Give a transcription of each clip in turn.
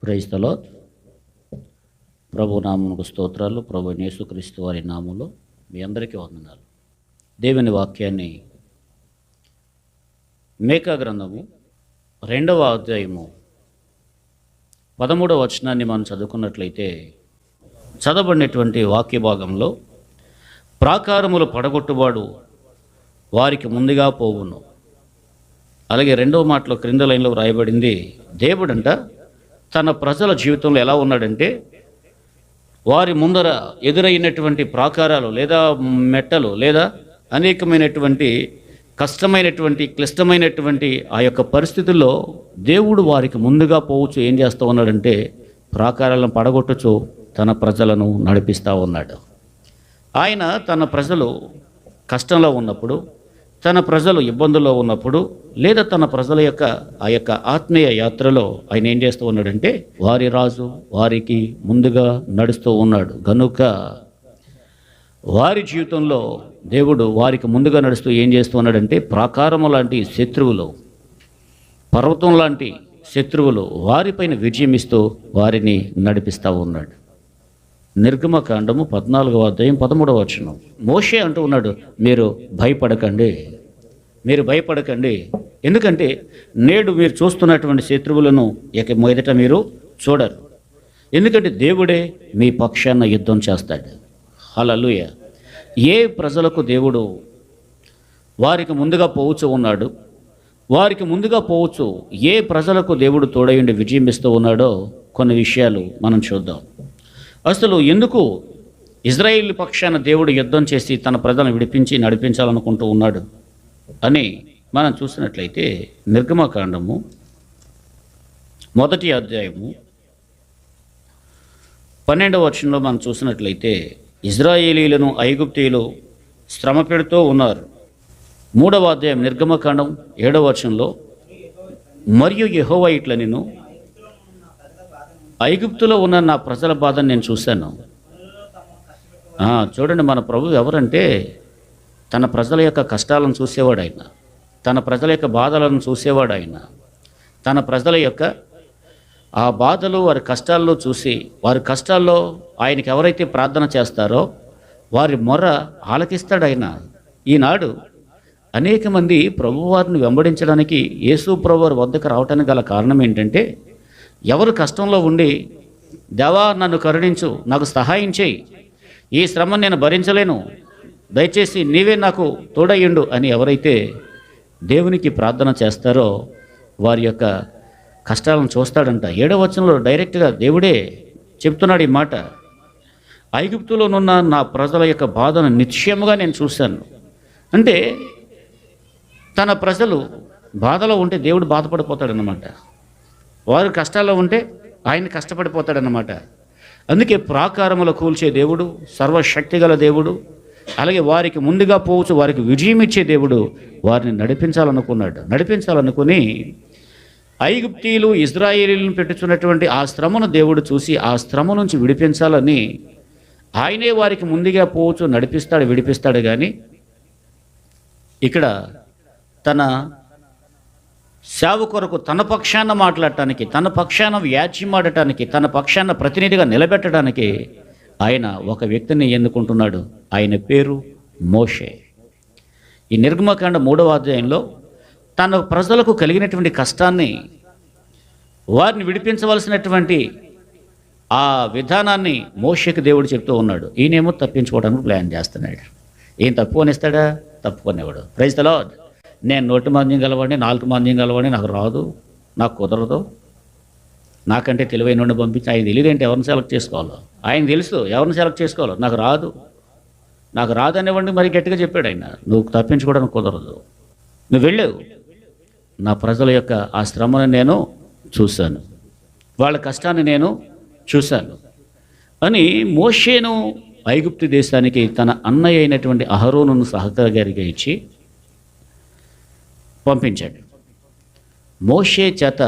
Praise the lord. ప్రభు నామమునకు స్తోత్రాలు. ప్రభు యేసుక్రీస్తు వారి నామములో మీ అందరికీ వందనాలు. దేవుని వాక్యాన్ని మేకా గ్రంథము 2వ అధ్యాయము 13వ వచనాన్ని మనం చదువుకున్నట్లయితే, చదవబడినటువంటి వాక్య భాగంలో ప్రాకారములు పడగొట్టువాడు వారికి ముందుగా పోవును. అలాగే 2వ మాటలో క్రింద లైన్లో వ్రాయబడింది, దేవుడంట తన ప్రజల జీవితంలో ఎలా ఉన్నాడంటే, వారి ముందర ఎదురైనటువంటి ప్రాకారాలు లేదా మెట్టలు లేదా అనేకమైనటువంటి కష్టమైనటువంటి క్లిష్టమైనటువంటి ఆ యొక్క పరిస్థితుల్లో దేవుడు వారికి ముందుగా పోవచ్చు ఏం చేస్తూ ఉన్నాడంటే, ప్రాకారాలను పడగొట్టుచు తన ప్రజలను నడిపిస్తూ ఉన్నాడు. ఆయన తన ప్రజలు కష్టంలో ఉన్నప్పుడు, తన ప్రజలు ఇబ్బందుల్లో ఉన్నప్పుడు, లేదా తన ప్రజల యొక్క ఆ యొక్క ఆత్మీయ యాత్రలో ఆయన ఏం చేస్తూ ఉన్నాడంటే, వారి రాజు వారికి ముందుగా నడుస్తూ ఉన్నాడు. గనుక వారి జీవితంలో దేవుడు వారికి ముందుగా నడుస్తూ ఏం చేస్తూ ఉన్నాడంటే, ప్రాకారము లాంటి శత్రువులు, పర్వతం లాంటి శత్రువులు వారిపైన విజయం ఇస్తూ వారిని నడిపిస్తూ ఉన్నాడు. నిర్గమకాండము 14వ అధ్యాయం 13వ వచనం. మోషే అంటూ ఉన్నాడు, మీరు భయపడకండి, ఎందుకంటే నేడు మీరు చూస్తున్నటువంటి శత్రువులను ఇక మొదట మీరు చూడరు, ఎందుకంటే దేవుడే మీ పక్షాన యుద్ధం చేస్తాడు. హల్లెలూయా. ఏ ప్రజలకు దేవుడు వారికి ముందుగా పోవచ్చు ఉన్నాడు, వారికి ముందుగా పోవచ్చు ఏ ప్రజలకు దేవుడు తోడయుండి విజయం ఇస్తూ ఉన్నాడో కొన్ని విషయాలు మనం చూద్దాం. అసలు ఎందుకు ఇజ్రాయేల్ పక్షాన దేవుడు యుద్ధం చేసి తన ప్రజలను విడిపించి నడిపించాలనుకుంటూ ఉన్నాడు అని మనం చూసినట్లయితే, నిర్గమకాండము 1వ అధ్యాయము 12వ వచనంలో మనం చూసినట్లయితే, ఇజ్రాయేలీలను ఐగుప్తీయులు శ్రమ పెడుతూ ఉన్నారు. 3వ అధ్యాయం నిర్గమకాండం 7వ వచనంలో, మరియు యెహోవా ఇట్లా నేను ఐగుప్తులో ఉన్న నా ప్రజల బాధను నేను చూశాను. చూడండి, మన ప్రభు ఎవరంటే తన ప్రజల యొక్క కష్టాలను చూసేవాడు ఆయన, తన ప్రజల యొక్క బాధలను చూసేవాడు ఆయన, తన ప్రజల యొక్క ఆ బాధలు వారి కష్టాల్లో చూసి, వారి కష్టాల్లో ఆయనకి ఎవరైతే ప్రార్థన చేస్తారో వారి మొర ఆలకిస్తాడు ఆయన. ఈనాడు అనేక మంది ప్రభువారిని వెంబడించడానికి యేసు ప్రభువారి వద్దకు రావడానికి గల కారణం ఏంటంటే, ఎవరు కష్టంలో ఉండి, దేవా నన్ను కరుణించు, నాకు సహాయం చేయి, ఈ శ్రమ నేను భరించలేను, దయచేసి నీవే నాకు తోడయ్యుండు అని ఎవరైతే దేవునికి ప్రార్థన చేస్తారో వారి యొక్క కష్టాలను చూస్తాడంట. 7వ వచనంలో డైరెక్ట్గా దేవుడే చెప్తున్నాడు ఈ మాట, ఐగుప్తులోనున్న నా ప్రజల యొక్క బాధను నిశ్చయముగా నేను చూశాను. అంటే తన ప్రజలు బాధలో ఉంటే దేవుడు బాధపడిపోతాడన్నమాట, వారు కష్టాల్లో ఉంటే ఆయన కష్టపడిపోతాడన్నమాట. అందుకే ప్రాకారములు కూల్చే దేవుడు, సర్వశక్తిగల దేవుడు, అలాగే వారికి ముందుగా పోవచ్చు వారికి విజయం ఇచ్చే దేవుడు వారిని నడిపించాలనుకుని ఐగుప్తీయులు ఇజ్రాయేలీలను పెట్టుచున్నటువంటి ఆ శ్రమను దేవుడు చూసి ఆ శ్రమ నుంచి విడిపించాలని ఆయనే వారికి ముందుగా పోవచ్చు విడిపిస్తాడు. కానీ ఇక్కడ తన సేవ కొరకు తన పక్షాన మాట్లాడటానికి, తన పక్షాన వ్యాజ్యమాడటానికి, తన పక్షాన ప్రతినిధిగా నిలబెట్టడానికి ఆయన ఒక వ్యక్తిని ఎన్నుకుంటున్నాడు. ఆయన పేరు మోషే. ఈ నిర్గమకాండ 3వ అధ్యాయంలో తన ప్రజలకు కలిగినటువంటి కష్టాన్ని, వారిని విడిపించవలసినటువంటి ఆ విధానాన్ని మోషేకి దేవుడు చెప్తూ ఉన్నాడు. ఈయనేమో తప్పించుకోవడానికి ప్లాన్ చేస్తున్నాడు. ఏం తప్పుకొనిస్తాడా? తప్పుకొనేవాడు. Praise the Lord. నేను 100 మందిని గలవాడిని, 4 మందిని గలవాడిని, నాకు రాదు, నాకు కుదరదు, నాకంటే తెలివైన పంపించి, ఆయన తెలియదేంటి ఎవరిని సెలెక్ట్ చేసుకోవాలో, ఆయన తెలుసు ఎవరిని సెలెక్ట్ చేసుకోవాలో, నాకు రాదు అనేవాడిని మరి గట్టిగా చెప్పాడు ఆయన, నువ్వు తప్పించుకోవడానికి కుదరదు, నువ్వు వెళ్ళావు, నా ప్రజల యొక్క ఆ శ్రమను నేను చూశాను, వాళ్ళ కష్టాన్ని నేను చూశాను అని మోషేను ఐగుప్తు దేశానికి తన అన్నయ్య అయినటువంటి అహరోనును సహకారిగా ఇచ్చి పంపించాడు. మోషే చేత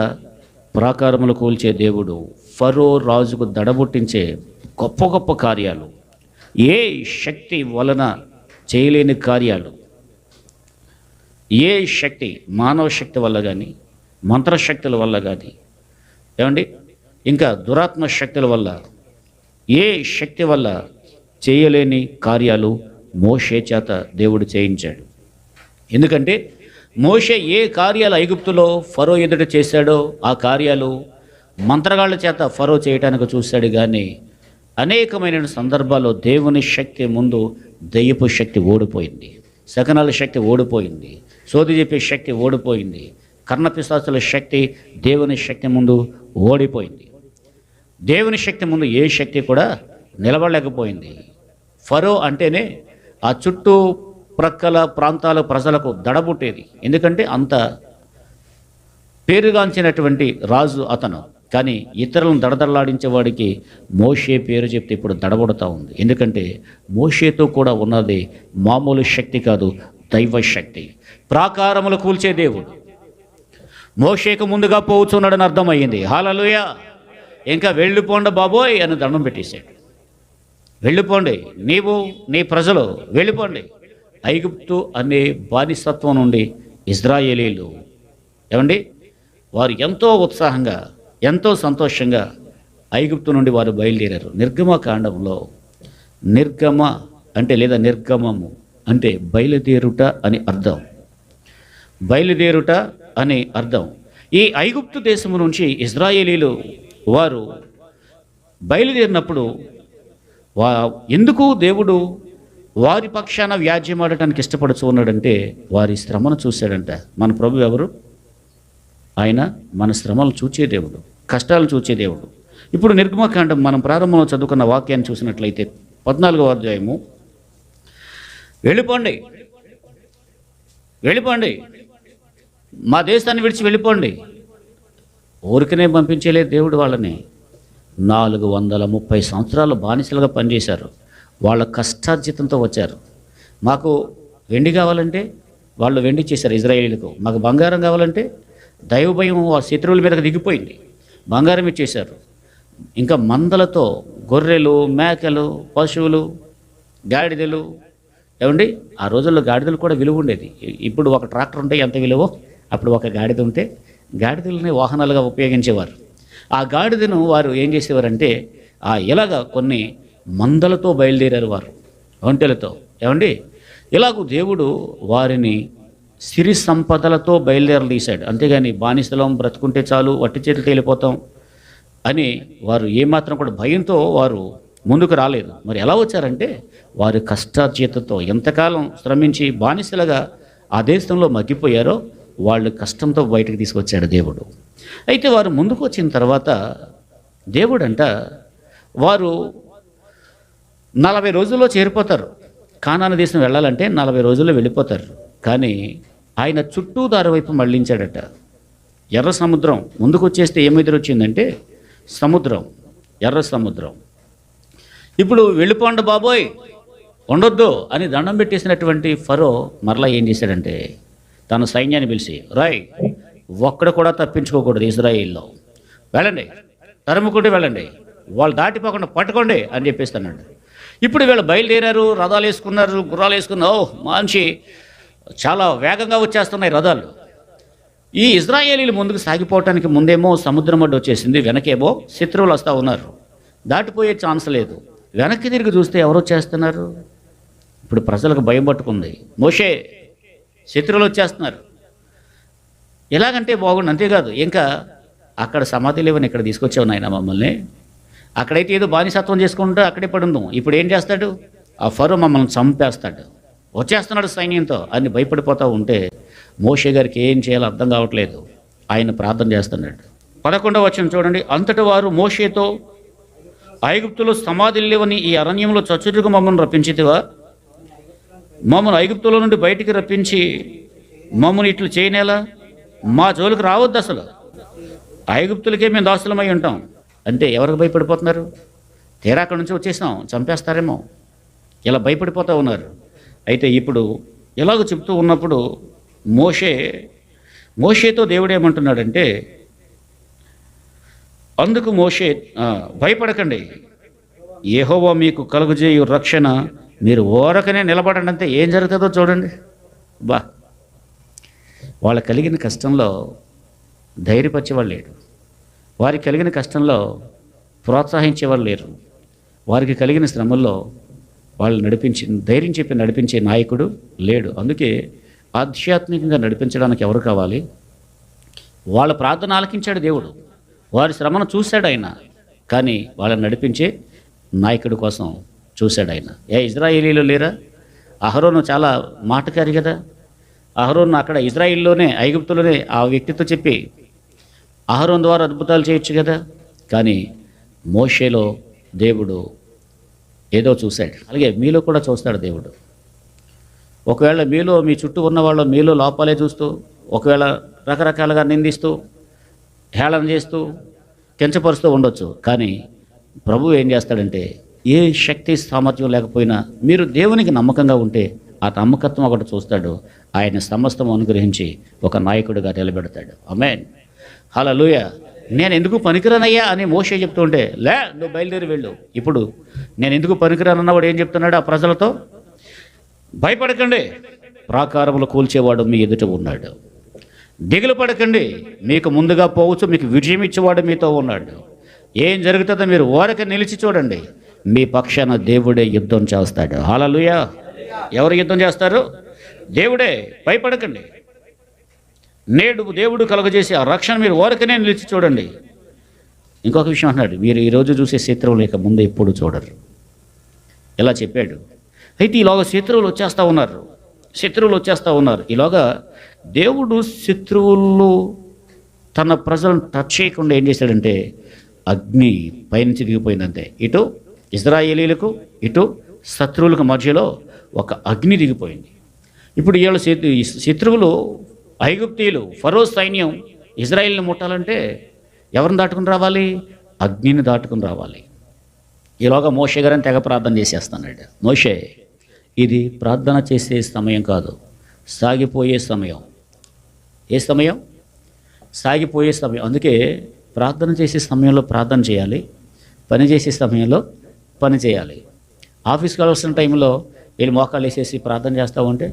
ప్రాకారములు కూల్చే దేవుడు, ఫరో రాజుకు దడబుట్టించే గొప్ప గొప్ప కార్యాలు, ఏ శక్తి వలన చేయలేని కార్యాలు, ఏ శక్తి మానవ శక్తి వల్ల కానీ మంత్రశక్తుల వల్ల కానీ ఏమండి ఇంకా దురాత్మ శక్తుల వల్ల, ఏ శక్తి వల్ల చేయలేని కార్యాలు మోషే చేత దేవుడు చేయించాడు. ఎందుకంటే మోషే ఏ కార్యాలు ఐగుప్తులో ఫరో ఎదుట చేశాడో ఆ కార్యాలు మంత్రగాళ్ళ చేత ఫరో చేయటానికి చూశాడు. కానీ అనేకమైన సందర్భాల్లో దేవుని శక్తి ముందు దయ్యపు శక్తి ఓడిపోయింది, శకనాల శక్తి ఓడిపోయింది, సోది చెప్పే శక్తి ఓడిపోయింది, కర్ణపిశాచుల శక్తి దేవుని శక్తి ముందు ఓడిపోయింది. దేవుని శక్తి ముందు ఏ శక్తి కూడా నిలబడలేకపోయింది. ఫరో అంటేనే ఆ చుట్టూ ప్రక్కల ప్రాంతాల ప్రజలకు దడబుట్టేది. ఎందుకంటే అంత పేరుగాంచినటువంటి రాజు అతను. కానీ ఇతరులను దడదడలాడించేవాడికి మోషే పేరు చెప్తే ఇప్పుడు దడబడుతూ ఉంది. ఎందుకంటే మోషేతో కూడా ఉన్నది మామూలు శక్తి కాదు, దైవ శక్తి. ప్రాకారములు కూల్చే దేవుడు మోషేకు ముందుగా పోతున్నాడని అర్థమయ్యింది. హల్లెలూయా. ఇంకా వెళ్ళిపోండి బాబోయ్ అని దండం పెట్టేశాడు. వెళ్ళిపోండి, నీవు నీ ప్రజలు వెళ్ళిపోండి. ఐగుప్తు అనే బానిసత్వం నుండి ఇజ్రాయేలీలు ఏమండి వారు ఎంతో ఉత్సాహంగా, ఎంతో సంతోషంగా ఐగుప్తు నుండి వారు బయలుదేరారు. నిర్గమకాండంలో నిర్గమ అంటే లేదా నిర్గమము అంటే బయలుదేరుట అని అర్థం. బయలుదేరుట అని అర్థం. ఈ ఐగుప్తు దేశము నుంచి ఇజ్రాయేలీలు వారు బయలుదేరినప్పుడు ఎందుకు దేవుడు వారి పక్షాన వ్యాజ్యమాడటానికి ఇష్టపడుతూ ఉన్నాడంటే వారి శ్రమను చూశాడంట. మన ప్రభు ఎవరు? ఆయన మన శ్రమలు చూచే దేవుడు, కష్టాలు చూచే దేవుడు. ఇప్పుడు నిర్గమకాండం మనం ప్రారంభంలో చదువుకున్న వాక్యాన్ని చూసినట్లయితే 14వ అధ్యాయము, వెళ్ళిపోండి, వెళ్ళిపోండి, మా దేశాన్ని విడిచి వెళ్ళిపోండి. ఊరికనే పంపించలేదు దేవుడు వాళ్ళని. 430 సంవత్సరాలు బానిసలుగా పనిచేశారు. వాళ్ళ కష్టార్జితంతో వచ్చారు. మాకు వెండి కావాలంటే వాళ్ళు వెండి చేశారు ఇజ్రాయేలీలకు. మాకు బంగారం కావాలంటే దైవ భయం ఆ శత్రువుల మీదకి దిగిపోయింది, బంగారం ఇచ్చేశారు. ఇంకా మందలతో గొర్రెలు, మేకలు, పశువులు, గాడిదలు. ఏమండి ఆ రోజుల్లో గాడిదలు కూడా విలువ ఉండేది. ఇప్పుడు ఒక ట్రాక్టర్ ఉంటే ఎంత విలువో అప్పుడు ఒక గాడిద ఉంటే గాడిదలని వాహనాలుగా ఉపయోగించేవారు. ఆ గాడిదను వారు ఏం చేసేవారంటే ఇలాగ కొన్ని మందలతో బయలుదేరారు వారు, ఒంటెలతో. ఏమండి ఇలాగూ దేవుడు వారిని సిరి సంపదలతో బయలుదేరదీశాడు. అంతేగాని బానిసలం బ్రతుకుంటే చాలు, వట్టి చేతులు తేలిపోతాం అని వారు ఏమాత్రం కూడా భయంతో వారు ముందుకు రాలేదు. మరి ఎలా వచ్చారంటే వారి కష్టార్జితతో ఎంతకాలం శ్రమించి బానిసలుగా ఆ దేశంలో మగ్గిపోయారో వాళ్ళు కష్టంతో బయటకు తీసుకొచ్చాడు దేవుడు. అయితే వారు ముందుకు వచ్చిన తర్వాత దేవుడంట వారు 40 రోజుల్లో చేరిపోతారు. కానాను దేశం వెళ్ళాలంటే 40 రోజుల్లో వెళ్ళిపోతారు. కానీ ఆయన చుట్టూ దారి వైపు మళ్ళించాడట. ఎర్ర సముద్రం ముందుకు వచ్చేస్తే ఏమి ఎదురొచ్చిందంటే సముద్రం, ఎర్ర సముద్రం. ఇప్పుడు వెళ్ళిపోండి బాబోయ్, ఉండొద్దు అని దండం పెట్టేసినటువంటి ఫరో మరలా ఏం చేశాడంటే తన సైన్యాన్ని పిలిచి, రాయ్ ఒక్కడ కూడా తప్పించుకోకూడదు ఇజ్రాయిల్లో, వెళ్ళండి, తరుముకుంటూ వెళ్ళండి, వాళ్ళు దాటిపోకుండా పట్టుకోండి అని చెప్పేస్తున్నాడు. ఇప్పుడు వీళ్ళు బయలుదేరారు, రథాలు వేసుకున్నారు, గుర్రాలు వేసుకున్నారు. మంచి చాలా వేగంగా వచ్చేస్తున్నాయి రథాలు. ఈ ఇజ్రాయేలీలు ముందుకు సాగిపోవటానికి ముందేమో సముద్రం అడ్డు వచ్చేసింది, వెనకేమో శత్రువులు వస్తూ ఉన్నారు. దాటిపోయే ఛాన్స్ లేదు. వెనక్కి తిరిగి చూస్తే ఎవరు వచ్చేస్తున్నారు? ఇప్పుడు ప్రజలకు భయం పట్టుకుంది. మోషే, శత్రువులు వచ్చేస్తున్నారు, ఎలాగంటే బాగుండు. అంతేకాదు ఇంకా అక్కడ సమాధి లేవని ఇక్కడ తీసుకొచ్చావు నాయన మమ్మల్ని. అక్కడైతే ఏదో బానిసత్వం చేసుకుంటూ అక్కడే పడుందాం. ఇప్పుడు ఏం చేస్తాడు? ఆ ఫరో మమ్మల్ని చంపేస్తాడు, వచ్చేస్తున్నాడు సైన్యంతో అని భయపడిపోతూ ఉంటే మోషే గారికి ఏం చేయాలో అర్థం కావట్లేదు. ఆయన ప్రార్థన చేస్తున్నాడు. 11వ వచనం చూడండి. అంతటి వారు మోషేతో, ఐగుప్తులో సమాధులు లేవని ఈ అరణ్యంలో చచ్చుటకు మమ్మల్ని రప్పించితివా? మమ్మల్ని ఐగుప్తులో నుండి బయటికి రప్పించి మమ్మల్ని ఇట్లు చేయనేలా? మా జోలికి రావద్దు అసలు, ఐగుప్తులకే మేము దాసులమై ఉంటాం అంటే ఎవరికి భయపడిపోతున్నారు? తీరా అక్కడి నుంచి వచ్చేసాం, చంపేస్తారేమో, ఇలా భయపడిపోతూ ఉన్నారు. అయితే ఇప్పుడు ఇలాగ చెప్తూ ఉన్నప్పుడు మోషేతో దేవుడు ఏమంటున్నాడంటే, అందుకు మోషే, భయపడకండి, యెహోవా మీకు కలుగజేయు రక్షణ, మీరు ఓరకనే నిలబడండి. అంతే, ఏం జరుగుతుందో చూడండి. వాళ్ళ కలిగిన కష్టంలో ధైర్యపరిచేవాళ్ళు లేడు. వారికి కలిగిన కష్టంలో ప్రోత్సహించేవారు లేరు. వారికి కలిగిన శ్రమల్లో వాళ్ళు ధైర్యం చెప్పి నడిపించే నాయకుడు లేడు. అందుకే ఆధ్యాత్మికంగా నడిపించడానికి ఎవరు కావాలి? వాళ్ళ ప్రార్థన ఆలకించాడు దేవుడు, వారి శ్రమను చూశాడు ఆయన, కానీ వాళ్ళని నడిపించే నాయకుడి కోసం చూశాడు ఆయన. ఇజ్రాయేలీలు లేరా? అహరోను చాలా మాటకారి కదా. అహరోను అక్కడ ఇజ్రాయిల్లోనే, ఐగుప్తులోనే ఆ వ్యక్తితో చెప్పి అహరోను ద్వారా అద్భుతాలు చేయొచ్చు కదా. కానీ మోషేలో దేవుడు ఏదో చూశాడు. అలాగే మీలో కూడా చూస్తాడు దేవుడు. ఒకవేళ మీలో, మీ చుట్టూ ఉన్న వాళ్ళు మీలో లోపాలే చూస్తూ, ఒకవేళ రకరకాలుగా నిందిస్తూ, హేళన చేస్తూ, కించపరుస్తూ ఉండొచ్చు. కానీ ప్రభువు ఏం చేస్తాడంటే, ఏ శక్తి సామర్థ్యం లేకపోయినా మీరు దేవునికి నమ్మకంగా ఉంటే ఆ నమ్మకత్వం ఒకటి చూస్తాడు. ఆయన సమస్తం అనుగ్రహించి ఒక నాయకుడిగా నిలబెడతాడు. ఆమేన్, హల్లెలూయా. నేను ఎందుకు పనికిరానయ్యా అని మోషే చెప్తుంటే, లే నువ్వు బయలుదేరి వెళ్ళు. ఇప్పుడు నేను ఎందుకు పనికిరానన్నవాడు ఏం చెప్తున్నాడు ఆ ప్రజలతో? భయపడకండి, ప్రాకారములు కూల్చేవాడు మీ ఎదుట ఉన్నాడు. దిగులు పడకండి, మీకు ముందుగా పోవచ్చు, మీకు విజయం ఇచ్చేవాడు మీతో ఉన్నాడు. ఏం జరుగుతుందో మీరు ఊరక నిలిచి చూడండి, మీ పక్షాన దేవుడే యుద్ధం చేస్తాడు. హల్లెలూయా. ఎవరు యుద్ధం చేస్తారు? దేవుడే. భయపడకండి. నేడు దేవుడు కలుగజేసి ఆ రక్షణ మీరు ఊరకనే నిలిచి చూడండి. ఇంకొక విషయం అన్నాడు, మీరు ఈరోజు చూసే శత్రువులు లేక ముందు ఎప్పుడు చూడరు. ఇలా చెప్పాడు. అయితే ఈలోగా శత్రువులు వచ్చేస్తూ ఉన్నారు. ఈలోగా దేవుడు శత్రువులు తన ప్రజలను టచ్ చేయకుండా ఏం చేశాడంటే, అగ్ని పైనుంచి దిగిపోయిందంతే. ఇటు ఇజ్రాయేలీలకు, ఇటు శత్రువులకు మధ్యలో ఒక అగ్ని దిగిపోయింది. ఇప్పుడు వీళ్ళ శత్రువులు ఐగుప్తీయులు, ఫరో సైన్యం ఇజ్రాయిల్ని ముట్టాలంటే ఎవరిని దాటుకుని రావాలి? అగ్నిని దాటుకుని రావాలి. ఈలోగా మోషే గారిని తెగ ప్రార్థన చేసేస్తున్నాడు. మోషే, ఇది ప్రార్థన చేసే సమయం కాదు, సాగిపోయే సమయం. ఏ సమయం? సాగిపోయే సమయం. అందుకే ప్రార్థన చేసే సమయంలో ప్రార్థన చేయాలి, పని చేసే సమయంలో పని చేయాలి. ఆఫీస్కి వెళ్ళాల్సిన టైంలో వీళ్ళు మోకాళ్ళు వేసేసి ప్రార్థన చేస్తూ ఉంటే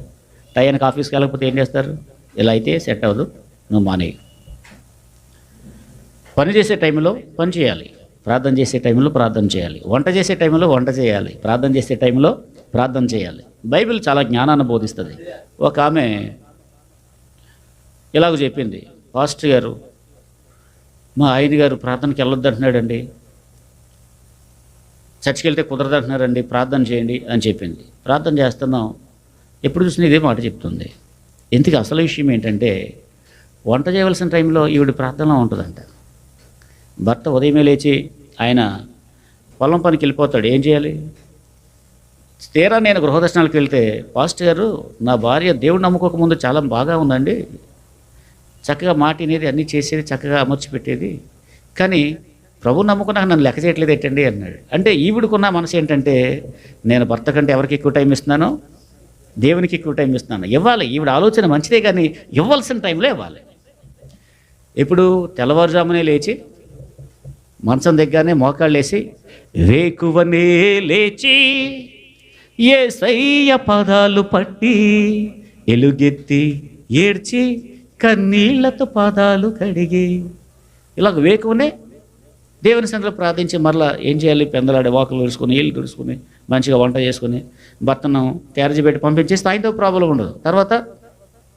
టైంకి ఆఫీస్కి వెళ్ళకపోతే ఏం చేస్తారు? ఇలా అయితే సెట్ అవ్వదు, నువ్వు మానేయి. పని చేసే టైంలో పని చేయాలి, ప్రార్థన చేసే టైంలో ప్రార్థన చేయాలి. వంట చేసే టైంలో వంట చేయాలి, ప్రార్థన చేసే టైంలో ప్రార్థన చేయాలి. బైబిల్ చాలా జ్ఞానాన్ని బోధిస్తుంది. ఒక ఆమె ఇలాగ చెప్పింది, పాస్టర్ గారు, మా ఆయన గారు ప్రార్థనకి వెళ్ళొద్దు అంటున్నాడండి, చర్చికి వెళ్తే కుదరదు అంటున్నారండి, ప్రార్థన చేయండి అని చెప్పింది. ప్రార్థన చేస్తున్నాం, ఎప్పుడు చూసినా ఇదే మాట చెప్తుంది. ఇంతకీ అసలు విషయం ఏంటంటే, వంట చేయవలసిన టైంలో ఈవిడ ప్రార్థనలో ఉంటుందంట. భర్త ఉదయమే లేచి ఆయన పొలం పనికి వెళ్ళిపోతాడు. ఏం చేయాలి? తీరా నేను గృహదర్శనాలకు వెళ్తే, పాస్టర్ గారు, నా భార్య దేవుడు నమ్ముకోకముందు చాలా బాగా ఉందండి, చక్కగా మాట వినేది, అన్నీ చేసేది, చక్కగా అమర్చిపెట్టేది, కానీ ప్రభు నమ్ముకున్నాక నన్ను లెక్క చేయట్లేదు ఏంటండి అన్నాడు. అంటే ఈవిడకున్న మనసు ఏంటంటే, నేను భర్త కంటే ఎవరికి ఎక్కువ టైం ఇస్తున్నాను? దేవునికి ఎక్కువ టైం ఇస్తున్నాను. ఇవ్వాలి. ఈవిడ ఆలోచన మంచిదే, కానీ ఇవ్వాల్సిన టైంలో ఇవ్వాలి. ఇప్పుడు తెల్లవారుజామునే లేచి మంచం దగ్గరనే మోకాళ్ళు వేసి, వేకువనే లేచి యేసయ్య పాదాలు పట్టి ఎలుగెత్తి ఏడ్చి కన్నీళ్లతో పాదాలు కడిగి, ఇలాగ వేకువనే దేవుని సన్నిధిలో ప్రార్థించి మరలా ఏం చేయాలి? పెందలాడే వాకులు తుడుచుకొని, ఇల్లు తుడుచుకొని, మంచిగా వంట చేసుకుని భర్తను క్యారేజీ పెట్టి పంపించేస్తే ఆయనతో ప్రాబ్లం ఉండదు. తర్వాత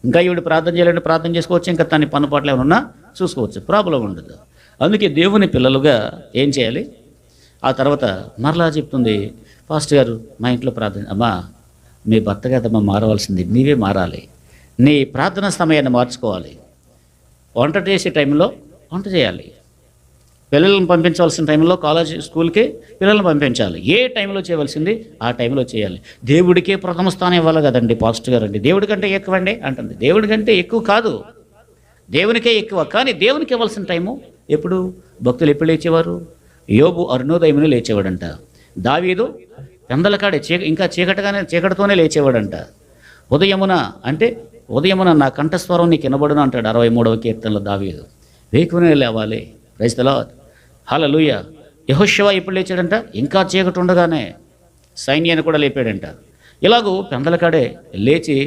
ఇంకా ఈవిడ ప్రార్థన చేయాలంటే ప్రార్థన చేసుకోవచ్చు, ఇంకా తన పన్నుపాట్లు ఏమన్నా చూసుకోవచ్చు, ప్రాబ్లం ఉండదు. అందుకే దేవుని పిల్లలుగా ఏం చేయాలి? ఆ తర్వాత మరలా చెప్తుంది, పాస్టర్ గారు మా ఇంట్లో ప్రార్థన, అమ్మా మీ భర్త కదమ్మా మారవలసింది, నీవే మారాలి. నీ ప్రార్థన సమయాన్ని మార్చుకోవాలి. వంట చేసే టైంలో వంట చేయాలి, పిల్లలను పంపించవలసిన టైంలో కాలేజ్ స్కూల్కి పిల్లలను పంపించాలి. ఏ టైంలో చేయవలసింది ఆ టైంలో చేయాలి. దేవుడికే ప్రథమ స్థానం ఇవ్వాలి కదండి పాస్టర్ గారు అంటే. దేవుడి కంటే ఎక్కువ అండి అంటుంది. దేవుడి కంటే ఎక్కువ కాదు, దేవునికే ఎక్కువ. కానీ దేవునికి ఇవ్వాల్సిన టైము ఎప్పుడు? భక్తులు ఎప్పుడు లేచేవారు? యోబు అరుణోదయమునే లేచేవాడంట. దావీదు పెందలకాడే ఇంకా చీకటితోనే లేచేవాడంట. ఉదయమున అంటే ఉదయమున నా కంఠస్వరం నీకు వినబడును అంటాడు 63వ కీర్తనలో దావీదు. వేకువనే లేవాలి. ప్రైజ్ ది లార్డ్, హల్లెలూయా. యెహోషువ ఎప్పుడు లేచాడంట? ఇంకా చీకటి ఉండగానే సైన్యాన్ని కూడా లేపాడంట. ఇలాగూ పెందలకాడే లేచి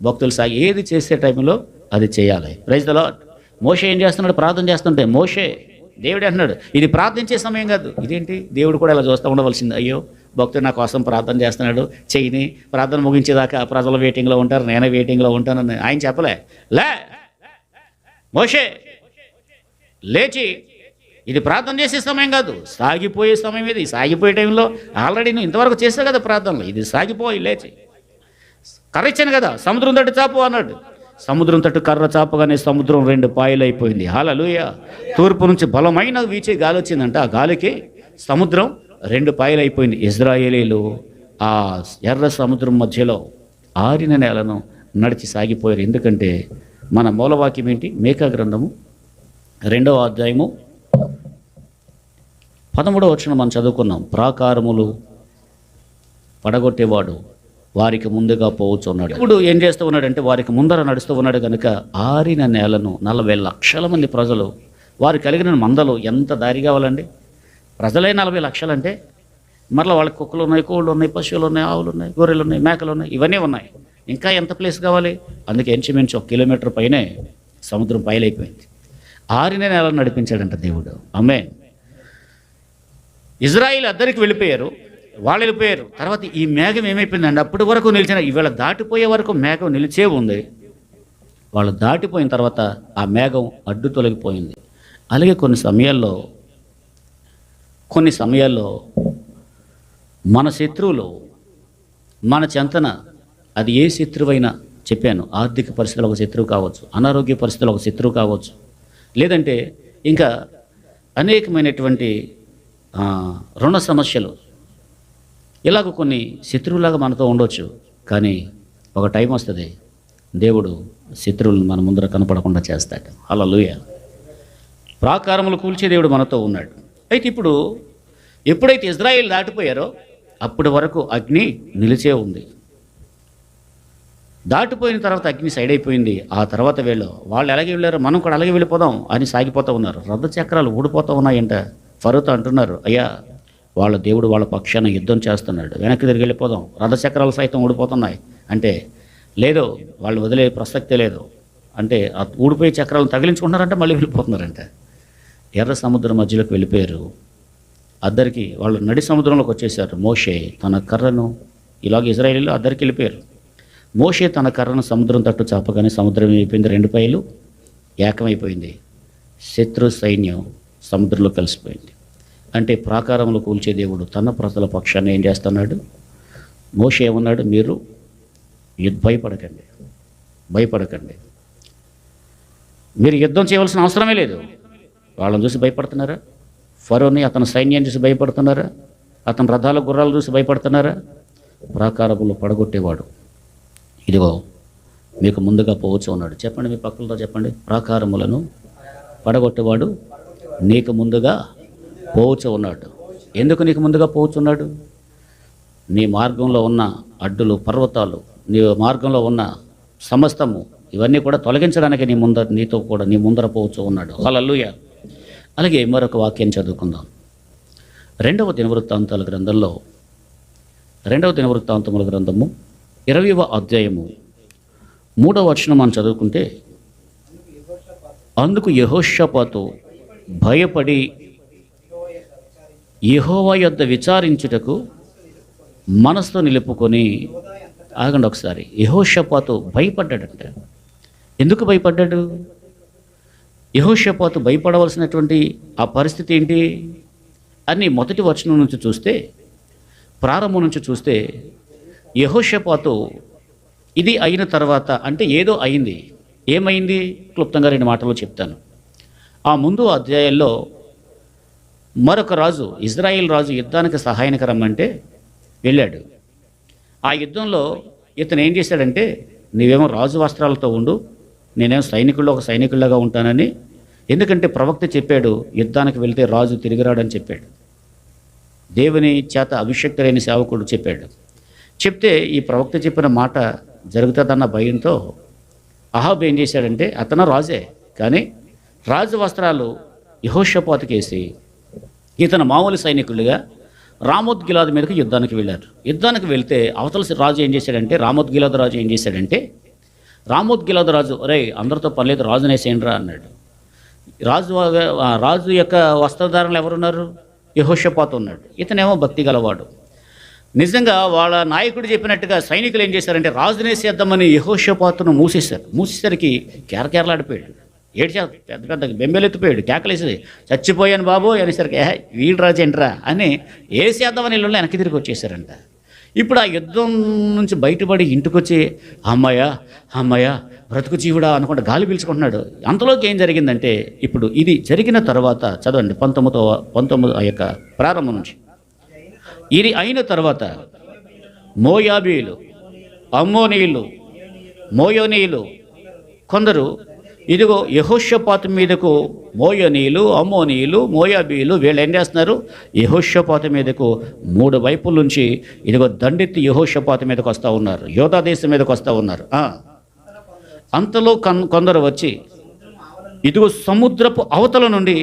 భక్తులు సాగి ఏది చేసే టైంలో అది చేయాలి. Praise the lord. మోషే ఏం చేస్తున్నాడు? ప్రార్థన చేస్తుంటే, మోషే దేవుడు అంటున్నాడు ఇది ప్రార్థించే సమయం కాదు. ఇదేంటి దేవుడు కూడా ఇలా చూస్తూ ఉండవలసింది, అయ్యో భక్తుడు నా కోసం ప్రార్థన చేస్తున్నాడు, చెయ్యిని ప్రార్థన ముగించేదాకా ప్రజలు వెయిటింగ్లో ఉంటారు, నేనే వెయిటింగ్లో ఉంటానని ఆయన చెప్పలే. లే మోషే లేచి, ఇది ప్రార్థన చేసే సమయం కాదు, సాగిపోయే సమయం. ఇది సాగిపోయే టైంలో ఆల్రెడీ నువ్వు ఇంతవరకు చేసావు కదా ప్రార్థనలు, ఇది సాగిపోయి లేచి కర్ర ఇచ్చాను కదా, సముద్రం తట్టు చాపు అన్నాడు. సముద్రం తట్టు కర్ర చాపగానే సముద్రం 2 పాయలు అయిపోయింది. హల్లెలూయా. తూర్పు నుంచి బలమైన వీచే గాలి వచ్చిందంట, ఆ గాలికి సముద్రం 2 పాయలు అయిపోయింది. ఇశ్రాయేలీలు ఆ ఎర్ర సముద్రం మధ్యలో ఆరిన నేలను నడిచి సాగిపోయారు. ఎందుకంటే మన మూలవాక్యం ఏంటి? మీకా గ్రంథము 2వ అధ్యాయము 13వ వచనం మనం చదువుకున్నాం. ప్రాకారములు పడగొట్టేవాడు వారికి ముందుగా పోవచ్చున్నాడు. ఇప్పుడు ఏం చేస్తూ ఉన్నాడంటే వారికి ముందర నడుస్తూ ఉన్నాడు కనుక ఆరిన నేలను 40 లక్షల మంది ప్రజలు, వారు కలిగిన మందలు ఎంత దారి కావాలండి? ప్రజలే 40 లక్షలు అంటే మరలా వాళ్ళకి కుక్కలు ఉన్నాయి, కోళ్ళు ఉన్నాయి, పశువులు ఉన్నాయి, ఆవులు ఉన్నాయి, గొర్రెలు ఉన్నాయి, మేకలు ఉన్నాయి, ఇవన్నీ ఉన్నాయి. ఇంకా ఎంత ప్లేస్ కావాలి? అందుకే ఇంచుమించు 1 కిలోమీటర్ పైనే సముద్రం పైలైపోయింది. ఆరిన నేలను నడిపించాడంట దేవుడు. ఆమేన్. ఇజ్రాయిల్ అద్దరికి వెళ్ళిపోయారు, వాళ్ళు వెళ్ళిపోయారు. తర్వాత ఈ మేఘం ఏమైపోయిందండి? అప్పటి వరకు నిలిచిన, ఇవాళ దాటిపోయే వరకు మేఘం నిలిచే ఉంది. వాళ్ళు దాటిపోయిన తర్వాత ఆ మేఘం అడ్డు తొలగిపోయింది. అలాగే కొన్ని సమయాల్లో మన శత్రువులు మన చెంతన, అది ఏ శత్రువైనా చెప్పాను, ఆర్థిక పరిస్థితులు ఒక శత్రువు కావచ్చు, అనారోగ్య పరిస్థితులు ఒక శత్రువు కావచ్చు, లేదంటే ఇంకా అనేకమైనటువంటి రుణ సమస్యలు, ఇలాగ కొన్ని శత్రువులాగా మనతో ఉండొచ్చు. కానీ ఒక టైం వస్తుంది, దేవుడు శత్రువులను మన ముందర కనపడకుండా చేస్తాడు. హల్లెలూయా. ప్రాకారములు కూల్చే దేవుడు మనతో ఉన్నాడు. అయితే ఇప్పుడు ఎప్పుడైతే ఇజ్రాయేల్ దాటిపోయారో అప్పటి వరకు అగ్ని నిలిచే ఉంది. దాటిపోయిన తర్వాత అగ్ని సైడ్ అయిపోయింది. ఆ తర్వాత వాళ్ళు ఎలాగే వెళ్ళారో మనం కూడా అలాగే వెళ్ళిపోదాం అని సాగిపోతూ ఉన్నారు. రథ చక్రాలు ఊడిపోతూ ఉన్నాయంట. ఫరోతో అంటున్నారు, అయ్యా వాళ్ళ దేవుడు వాళ్ళ పక్షాన యుద్ధం చేస్తున్నాడు, వెనక్కి తిరిగి వెళ్ళిపోదాం, రథచక్రాలు సైతం ఊడిపోతున్నాయి అంటే, లేదు వాళ్ళు వదిలే ప్రసక్తే లేదు అంటే, ఆ ఊడిపోయే చక్రాలను తగిలించుకుంటున్నారంటే మళ్ళీ వెళ్ళిపోతున్నారంట. ఎర్ర సముద్రం మధ్యలోకి వెళ్ళిపోయారు. అద్దరికి వాళ్ళు నడి సముద్రంలోకి వచ్చేసారు. మోషే తన కర్రను, ఇలాగ ఇజ్రాయేలీలు అద్దరికి వెళ్ళిపోయారు. మోషే తన కర్రను సముద్రం తట్టు చాపగానే సముద్రం అయిపోయింది, 2 పాయలు ఏకమైపోయింది. శత్రు సైన్యం సముద్రంలో కలిసిపోయింది. అంటే ప్రాకారంలో కూల్చే దేవుడు తన ప్రజల పక్షాన్ని ఏం చేస్తున్నాడు? మోషే ఏమన్నాడు? మీరు భయపడకండి, మీరు యుద్ధం చేయవలసిన అవసరమే లేదు. వాళ్ళని చూసి భయపడుతున్నారా? ఫరోని అతని సైన్యాన్ని చూసి భయపడుతున్నారా? అతని రథాల గుర్రాలు చూసి భయపడుతున్నారా? ప్రాకారములు పడగొట్టేవాడు ఇదిగో మీకు ముందుగా పోవచ్చు ఉన్నాడు. చెప్పండి, మీ పక్కలతో చెప్పండి. ప్రాకారములను పడగొట్టేవాడు నీకు ముందుగా పోవచ్చు ఉన్నాడు. ఎందుకు నీకు ముందుగా పోవచ్చున్నాడు? నీ మార్గంలో ఉన్న అడ్డులు, పర్వతాలు, నీ మార్గంలో ఉన్న సమస్తము, ఇవన్నీ కూడా తొలగించడానికి నీ ముందర పోవచ్చు ఉన్నాడు. హల్లెలూయా. అలాగే మరొక వాక్యం చదువుకుందాం. 2వ దినవృత్తాంతాల గ్రంథంలో 2వ దినవృత్తాంతముల గ్రంథము 20వ అధ్యాయము 3వ వచనం మనం చదువుకుంటే, అందుకు యెహోషాపాతు భయపడి యెహోవా యొద్ద విచారించుటకు మనసుతో నిలుపుకొని, ఆగండి ఒకసారి, యెహోషాపాతు భయపడ్డాడంట. ఎందుకు భయపడ్డాడు? యెహోషాపాతు భయపడవలసినటువంటి ఆ పరిస్థితి ఏంటి అని మొదటి వచనం నుంచి చూస్తే, ప్రారంభం నుంచి చూస్తే, యెహోషాపాతు ఇది అయిన తర్వాత, అంటే ఏదో అయింది. ఏమైంది? క్లుప్తంగా 2 మాటల్లో చెప్తాను. ఆ ముందు అధ్యాయాల్లో మరొక రాజు, ఇజ్రాయిల్ రాజు యుద్ధానికి సహాయానికి రమ్మంటే వెళ్ళాడు. ఆ యుద్ధంలో ఇతను ఏం చేశాడంటే, నీవేమో రాజు వస్త్రాలతో ఉండు, నేనేమో ఒక సైనికుల్లాగా ఉంటానని, ఎందుకంటే ప్రవక్త చెప్పాడు యుద్ధానికి వెళ్తే రాజు తిరిగిరాడని చెప్పాడు. దేవుని చేత అభిషక్తులైన సేవకుడు చెప్పాడు. చెప్తే ఈ ప్రవక్త చెప్పిన మాట జరుగుతుందన్న భయంతో అహాబ్ ఏం చేశాడంటే, అతను రాజే కానీ రాజు వస్త్రాలు యెహోషాపాతుకేసి ఇతను మామూలు సైనికులుగా రామోత్ గిలాదు మీదకి యుద్ధానికి వెళ్ళారు. యుద్ధానికి వెళ్తే అవతల రాజు ఏం చేశాడంటే, రామోత్ గిలాదు రాజు ఏం చేశాడంటే, రామోత్ గిలాదు రాజు, అరే అందరితో పర్లేదు రాజునేసేయండిరా అన్నాడు. రాజు యొక్క వస్త్రధారణలు ఎవరున్నారు? యెహోషాపాతు ఉన్నాడు. ఇతనేమో భక్తి గలవాడు. నిజంగా వాళ్ళ నాయకుడు చెప్పినట్టుగా సైనికులు ఏం చేశారంటే రాజునేసేద్దామని యెహోషాపాతును మూసేసరికి కేరకేరలాడిపోయాడు. పెద్ద పెద్ద బెంబెలెత్తిపోయాడు, కేకలేసి చచ్చిపోయాను బాబు అనేసరికి వీడు రాజు ఏంట్రా అని వేసేద్దామని ఇళ్ళు వెనక్కి తిరిగి వచ్చేసారంట. ఇప్పుడు ఆ యుద్ధం నుంచి బయటపడి ఇంటికొచ్చి అమ్మయ్య బ్రతుకు జీవుడా అనుకుంటే గాలి పీల్చుకుంటున్నాడు. అంతలోకి ఏం జరిగిందంటే ఇప్పుడు ఇది జరిగిన తర్వాత చదవండి 19 ఆ యొక్క ప్రారంభం నుంచి. ఇది అయిన తర్వాత మోయాబీలు, అమ్మోనీయులు, మోయోనీయులు కొందరు ఇదిగో యెహోషాపాతు మీదకు మోయోనీయులు, అమ్మోనీయులు, మోయాబీలు వీళ్ళు ఏం చేస్తున్నారు? యెహోషాపాతు మీదకు 3 వైపుల నుంచి ఇదిగో దండెత్తి యెహోషాపాతు మీదకు వస్తూ ఉన్నారు, యోధా దేశం మీదకు వస్తూ ఉన్నారు. అంతలో కొందరు వచ్చి ఇదిగో సముద్రపు అవతల నుండి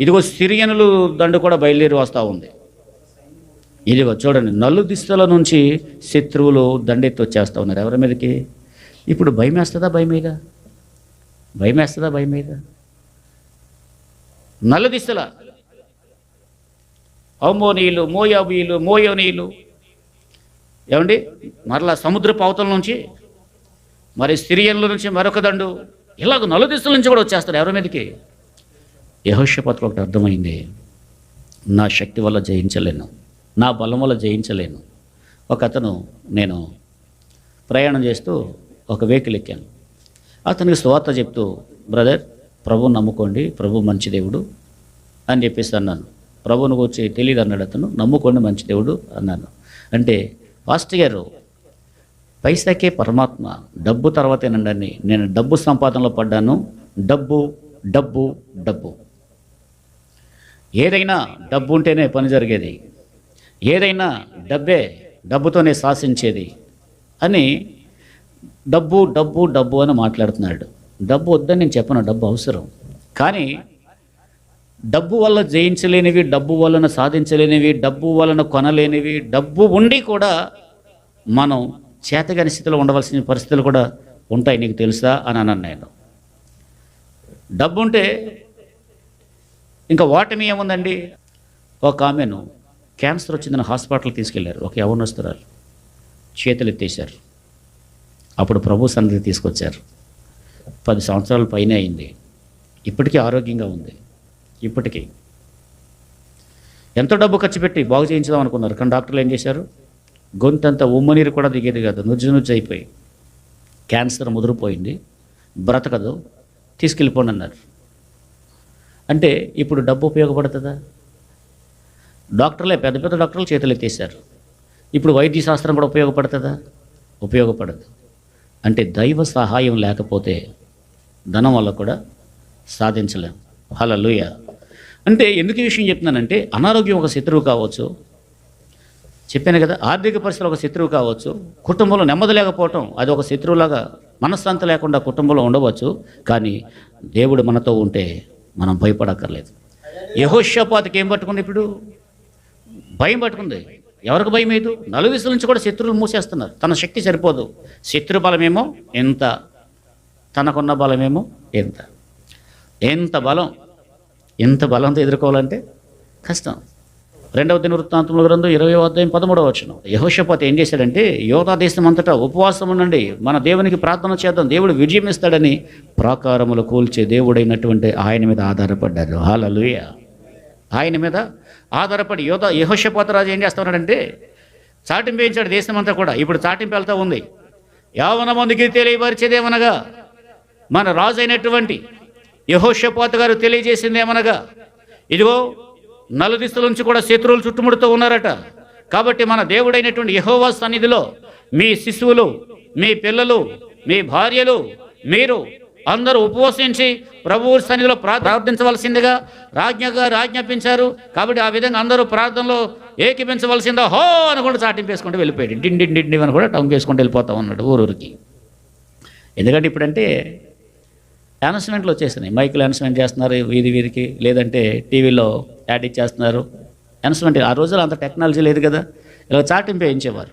ఇదిగో సిరియనులు దండు కూడా బయలుదేరి వస్తూ ఉంది. ఇదిగో చూడండి, నలుదిశల నుంచి శత్రువులు దండెత్తి వచ్చేస్తూ ఉన్నారు. ఎవరి మీదకి? ఇప్పుడు భయం వేస్తుందా? భయం మీద నలుదిశల అమ్మోనీయులు, మోయాబీలు, మోయోనీయులు ఏమండి, మరలా సముద్రపు అవతల నుంచి మరి సిరియన్ల నుంచి మరొక దండు, ఇలాగ నలుదిశల నుంచి కూడా వచ్చేస్తారు. ఎవరి మీదకి? యెహోషాపాతుకు ఒకటి అర్థమైంది, నా శక్తి వల్ల జయించలేను, నా బలం వల్ల జయించలేను. ఒక అతను, నేను ప్రయాణం చేస్తూ ఒక వెహికల్ ఎక్కాను. అతనికి సువార్త చెప్తూ, బ్రదర్ ప్రభు నమ్ముకోండి, ప్రభు మంచి దేవుడు అని చెప్పేసి అన్నాను. ప్రభువును గురించి తెలియదు అన్నాడు అతను. నమ్ముకోండి, మంచి దేవుడు అన్నాను. అంటే పాస్టర్ గారు పైసాకే పరమాత్మ, డబ్బు తర్వాతేనండి. నేను డబ్బు సంపాదనలో పడ్డాను. డబ్బు ఏదైనా డబ్బు ఉంటేనే పని జరిగేది, ఏదైనా డబ్బుతోనే శాసించేది అని డబ్బు అని మాట్లాడుతున్నాడు. డబ్బు వద్దని నేను చెప్పను, డబ్బు అవసరం. కానీ డబ్బు వల్ల జయించలేనివి, డబ్బు వలన సాధించలేనివి, డబ్బు వలన కొనలేనివి, డబ్బు ఉండి కూడా మనం చేతగాని స్థితిలో ఉండవలసిన పరిస్థితులు కూడా ఉంటాయి. నీకు తెలుసా అని అన్నాను నేను. డబ్బు ఉంటే ఇంకా ఓటమి ఏముందండి? ఒక ఆమెను క్యాన్సర్ వచ్చిందని హాస్పిటల్కి తీసుకెళ్లారు. ఒక యవ్వనస్తురాలు చేతులు ఎత్తేశారు. అప్పుడు ప్రభు సన్నిధికి తీసుకొచ్చారు. 10 సంవత్సరాల పైనే అయింది. ఇప్పటికీ ఆరోగ్యంగా ఉంది. ఇప్పటికీ ఎంతో డబ్బు ఖర్చు పెట్టి బాగు చేయించుదాం అనుకున్నారు. కానీ డాక్టర్లు ఏం చేశారు? గొంతంతా ఉమ్మనీరు కూడా దిగేది కాదు, నుజ్జు అయిపోయి క్యాన్సర్ ముదిరిపోయింది, బ్రతకదు, తీసుకెళ్ళిపోండి అన్నారు. అంటే ఇప్పుడు డబ్బు ఉపయోగపడుతుందా? పెద్ద పెద్ద డాక్టర్లు చేతులు ఎత్తేసారు. ఇప్పుడు వైద్య శాస్త్రం కూడా ఉపయోగపడుతుందా? ఉపయోగపడదు. అంటే దైవ సహాయం లేకపోతే ధనం వల్ల కూడా సాధించలేం. హల్లెలూయా. అంటే ఎందుకు ఈ విషయం చెప్తున్నానంటే, అనారోగ్యం ఒక శత్రువు కావచ్చు, చెప్పాను కదా, ఆర్థిక పరిస్థితులు ఒక శత్రువు కావచ్చు, కుటుంబంలో నెమ్మది లేకపోవటం అది ఒక శత్రువులాగా, మనశ్శాంతి లేకుండా కుటుంబంలో ఉండవచ్చు. కానీ దేవుడు మనతో ఉంటే మనం భయపడక్కర్లేదు. యెహోషాపాతుకి ఏం పట్టుకుంది? ఇప్పుడు భయం పట్టుకుంది. ఎవరికి భయం లేదు? నలుదిశల నుంచి కూడా శత్రువులు మూసేస్తున్నారు. తన శక్తి సరిపోదు. శత్రు బలమేమో ఎంత, తనకున్న బలమేమో ఎంత. ఎంత బలంతో ఎదుర్కోవాలంటే కష్టం. 2వ దినవృత్తాంతముల గ్రంథం 20వ అధ్యాయం 13వ వచనం. యెహోషాపాతు ఏం చేశాడంటే, యోధా దేశం అంతటా ఉపవాసం ఉండండి, మన దేవునికి ప్రార్థన చేద్దాం, దేవుడు విజయం ఇస్తాడని ప్రాకారములు కూల్చే దేవుడైనటువంటి ఆయన మీద ఆధారపడ్డారు. హల్లెలూయా. ఆయన మీద ఆధారపడి యెహోషాపాతు రాజు ఏం చేస్తున్నాడంటే, చాటింపు వేయించాడు దేశం అంతా కూడా. ఇప్పుడు చాటింపు వెళ్తూ ఉంది. యావన మందికి తెలియపరిచేదేమనగా, మన రాజు అయినటువంటి యెహోషాపాతు గారు తెలియజేసిందేమనగా, ఇదిగో నలుదిశల నుంచి కూడా శత్రువులు చుట్టుముడుతూ ఉన్నారట. కాబట్టి మన దేవుడైనటువంటి యెహోవా సన్నిధిలో మీ శిశువులు, మీ పిల్లలు, మీ భార్యలు, మీరు అందరూ ఉపవసించి ప్రభువు సన్నిధిలో ప్రార్థించవలసిందిగా ఆజ్ఞాపించారు. కాబట్టి ఆ విధంగా అందరూ ప్రార్థనలో ఏకీపించవలసిందా హో అనుకుంటూ చాటింపేసుకుంటూ వెళ్ళిపోయాడు. డిండి అని కూడా టంగ్ వేసుకుంటూ వెళ్ళిపోతా ఉన్నాడు ఊరికి. ఎందుకంటే ఇప్పుడంటే అనౌన్స్మెంట్లు వచ్చేసినాయి. మైకులు అనౌన్స్మెంట్ చేస్తున్నారు వీధికి, లేదంటే టీవీలో యాడ్ ఇచ్చేస్తున్నారు అనౌన్స్మెంట్. ఆ రోజుల్లో అంత టెక్నాలజీ లేదు కదా, ఇలా చాటింపు వేయించేవారు.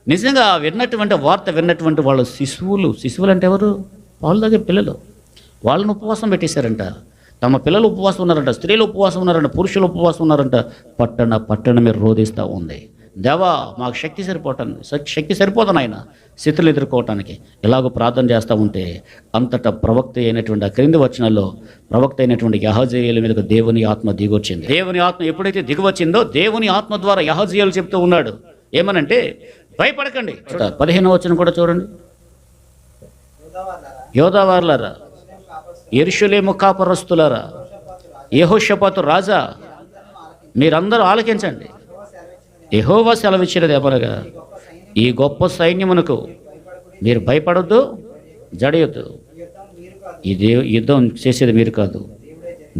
నిజంగా విన్నటువంటి వార్త విన్నటువంటి వాళ్ళు శిశువులు అంటే ఎవరు? వాళ్ళ దగ్గర పిల్లలు, వాళ్ళని ఉపవాసం పెట్టేశారంట. తమ పిల్లలు ఉపవాసం ఉన్నారంట, స్త్రీలు ఉపవాసం ఉన్నారంట, పురుషులు ఉపవాసం ఉన్నారంట. పట్టణ మీరు రోధిస్తూ ఉంది. దేవా మాకు శక్తి సరిపోతాను ఆయన స్థితులు ఎదుర్కోవటానికి. ఇలాగో ప్రార్థన చేస్తూ ఉంటే అంతటా ప్రవక్త అయినటువంటి ఆ క్రింది వచనాల్లో ప్రవక్త అయినటువంటి యెహజీయేలు మీదకు దేవుని ఆత్మ దిగొచ్చింది. దేవుని ఆత్మ ఎప్పుడైతే దిగివచ్చిందో దేవుని ఆత్మ ద్వారా యెహజీయేలు చెప్తూ ఉన్నాడు ఏమనంటే, భయపడకండి. 15వ వచనం కూడా చూడండి. యోధావార్లారా, యెరూషలేము కాపురస్తులారా, యెహోషాపాతు రాజా, మీరందరూ ఆలకించండి. యెహోవా సెలవిచ్చినది ఏమనగా, ఈ గొప్ప సైన్యమునకు మీరు భయపడొద్దు, జడయొద్దు. ఈ యుద్ధం చేసేది మీరు కాదు,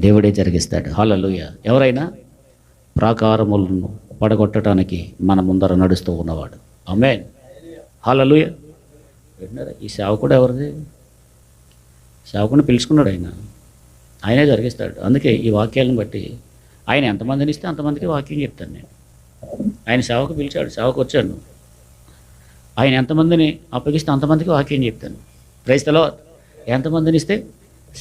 దేవుడే జరిగిస్తాడు. హల్లెలూయా. ఎవరైనా ప్రాకారములను పడగొట్టడానికి మన ముందర నడుస్తూ ఉన్నవాడు. ఆమేన్. హల్లెలూయా. ఈ సేవకుడు ఎవరిది? సేవకుని పిలుచుకున్నాడు ఆయనే జరిగిస్తాడు. అందుకే ఈ వాక్యాలను బట్టి ఆయన ఎంతమందిని ఇస్తే అంతమందికి వాక్యం చెప్తాను నేను. ఆయన సేవకు పిలిచాడు, సేవకు వచ్చాను. ఆయన ఎంతమందిని అప్పగిస్తే అంతమందికి వాక్యం చెప్తాను. Praise the Lord. ఎంతమందిని ఇస్తే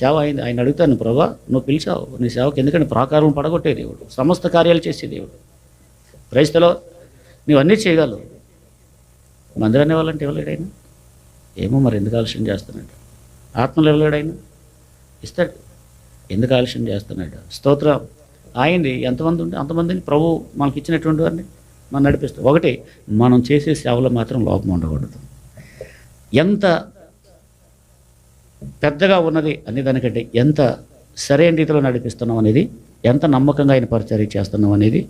సేవ అయింది. ఆయన అడుగుతాను, ప్రభా నువ్వు పిలిచావు, నీ సేవకు ఎందుకంటే ప్రాకారం పడగొట్టే దేవుడు, సమస్త కార్యాలు చేసే దేవుడు. Praise the Lord. నువ్వు అన్నీ చేయగలవు. మందిరాన్ని ఇవ్వాలంటే ఇవ్వలేడైనా, ఏమో మరి ఎందుకు ఆలస్యం చేస్తున్నాడు. ఆత్మలు ఇవ్వలేడైనా, ఇస్తాడు. ఎందుకు ఆలస్యం చేస్తున్నాడు? స్తోత్రం. ఆయనది ఎంతమంది ఉంటే అంతమందిని ప్రభు మనకి ఇచ్చినటువంటి వారిని మనం నడిపిస్తాం. ఒకటి, మనం చేసే సేవలో మాత్రం లోపం ఉండకూడదు. ఎంత పెద్దగా ఉన్నది అనే దానికంటే ఎంత సరైన రీతిలో నడిపిస్తున్నాం అనేది, ఎంత నమ్మకంగా ఆయన పరిచర్య చేస్తున్నాం అనేది,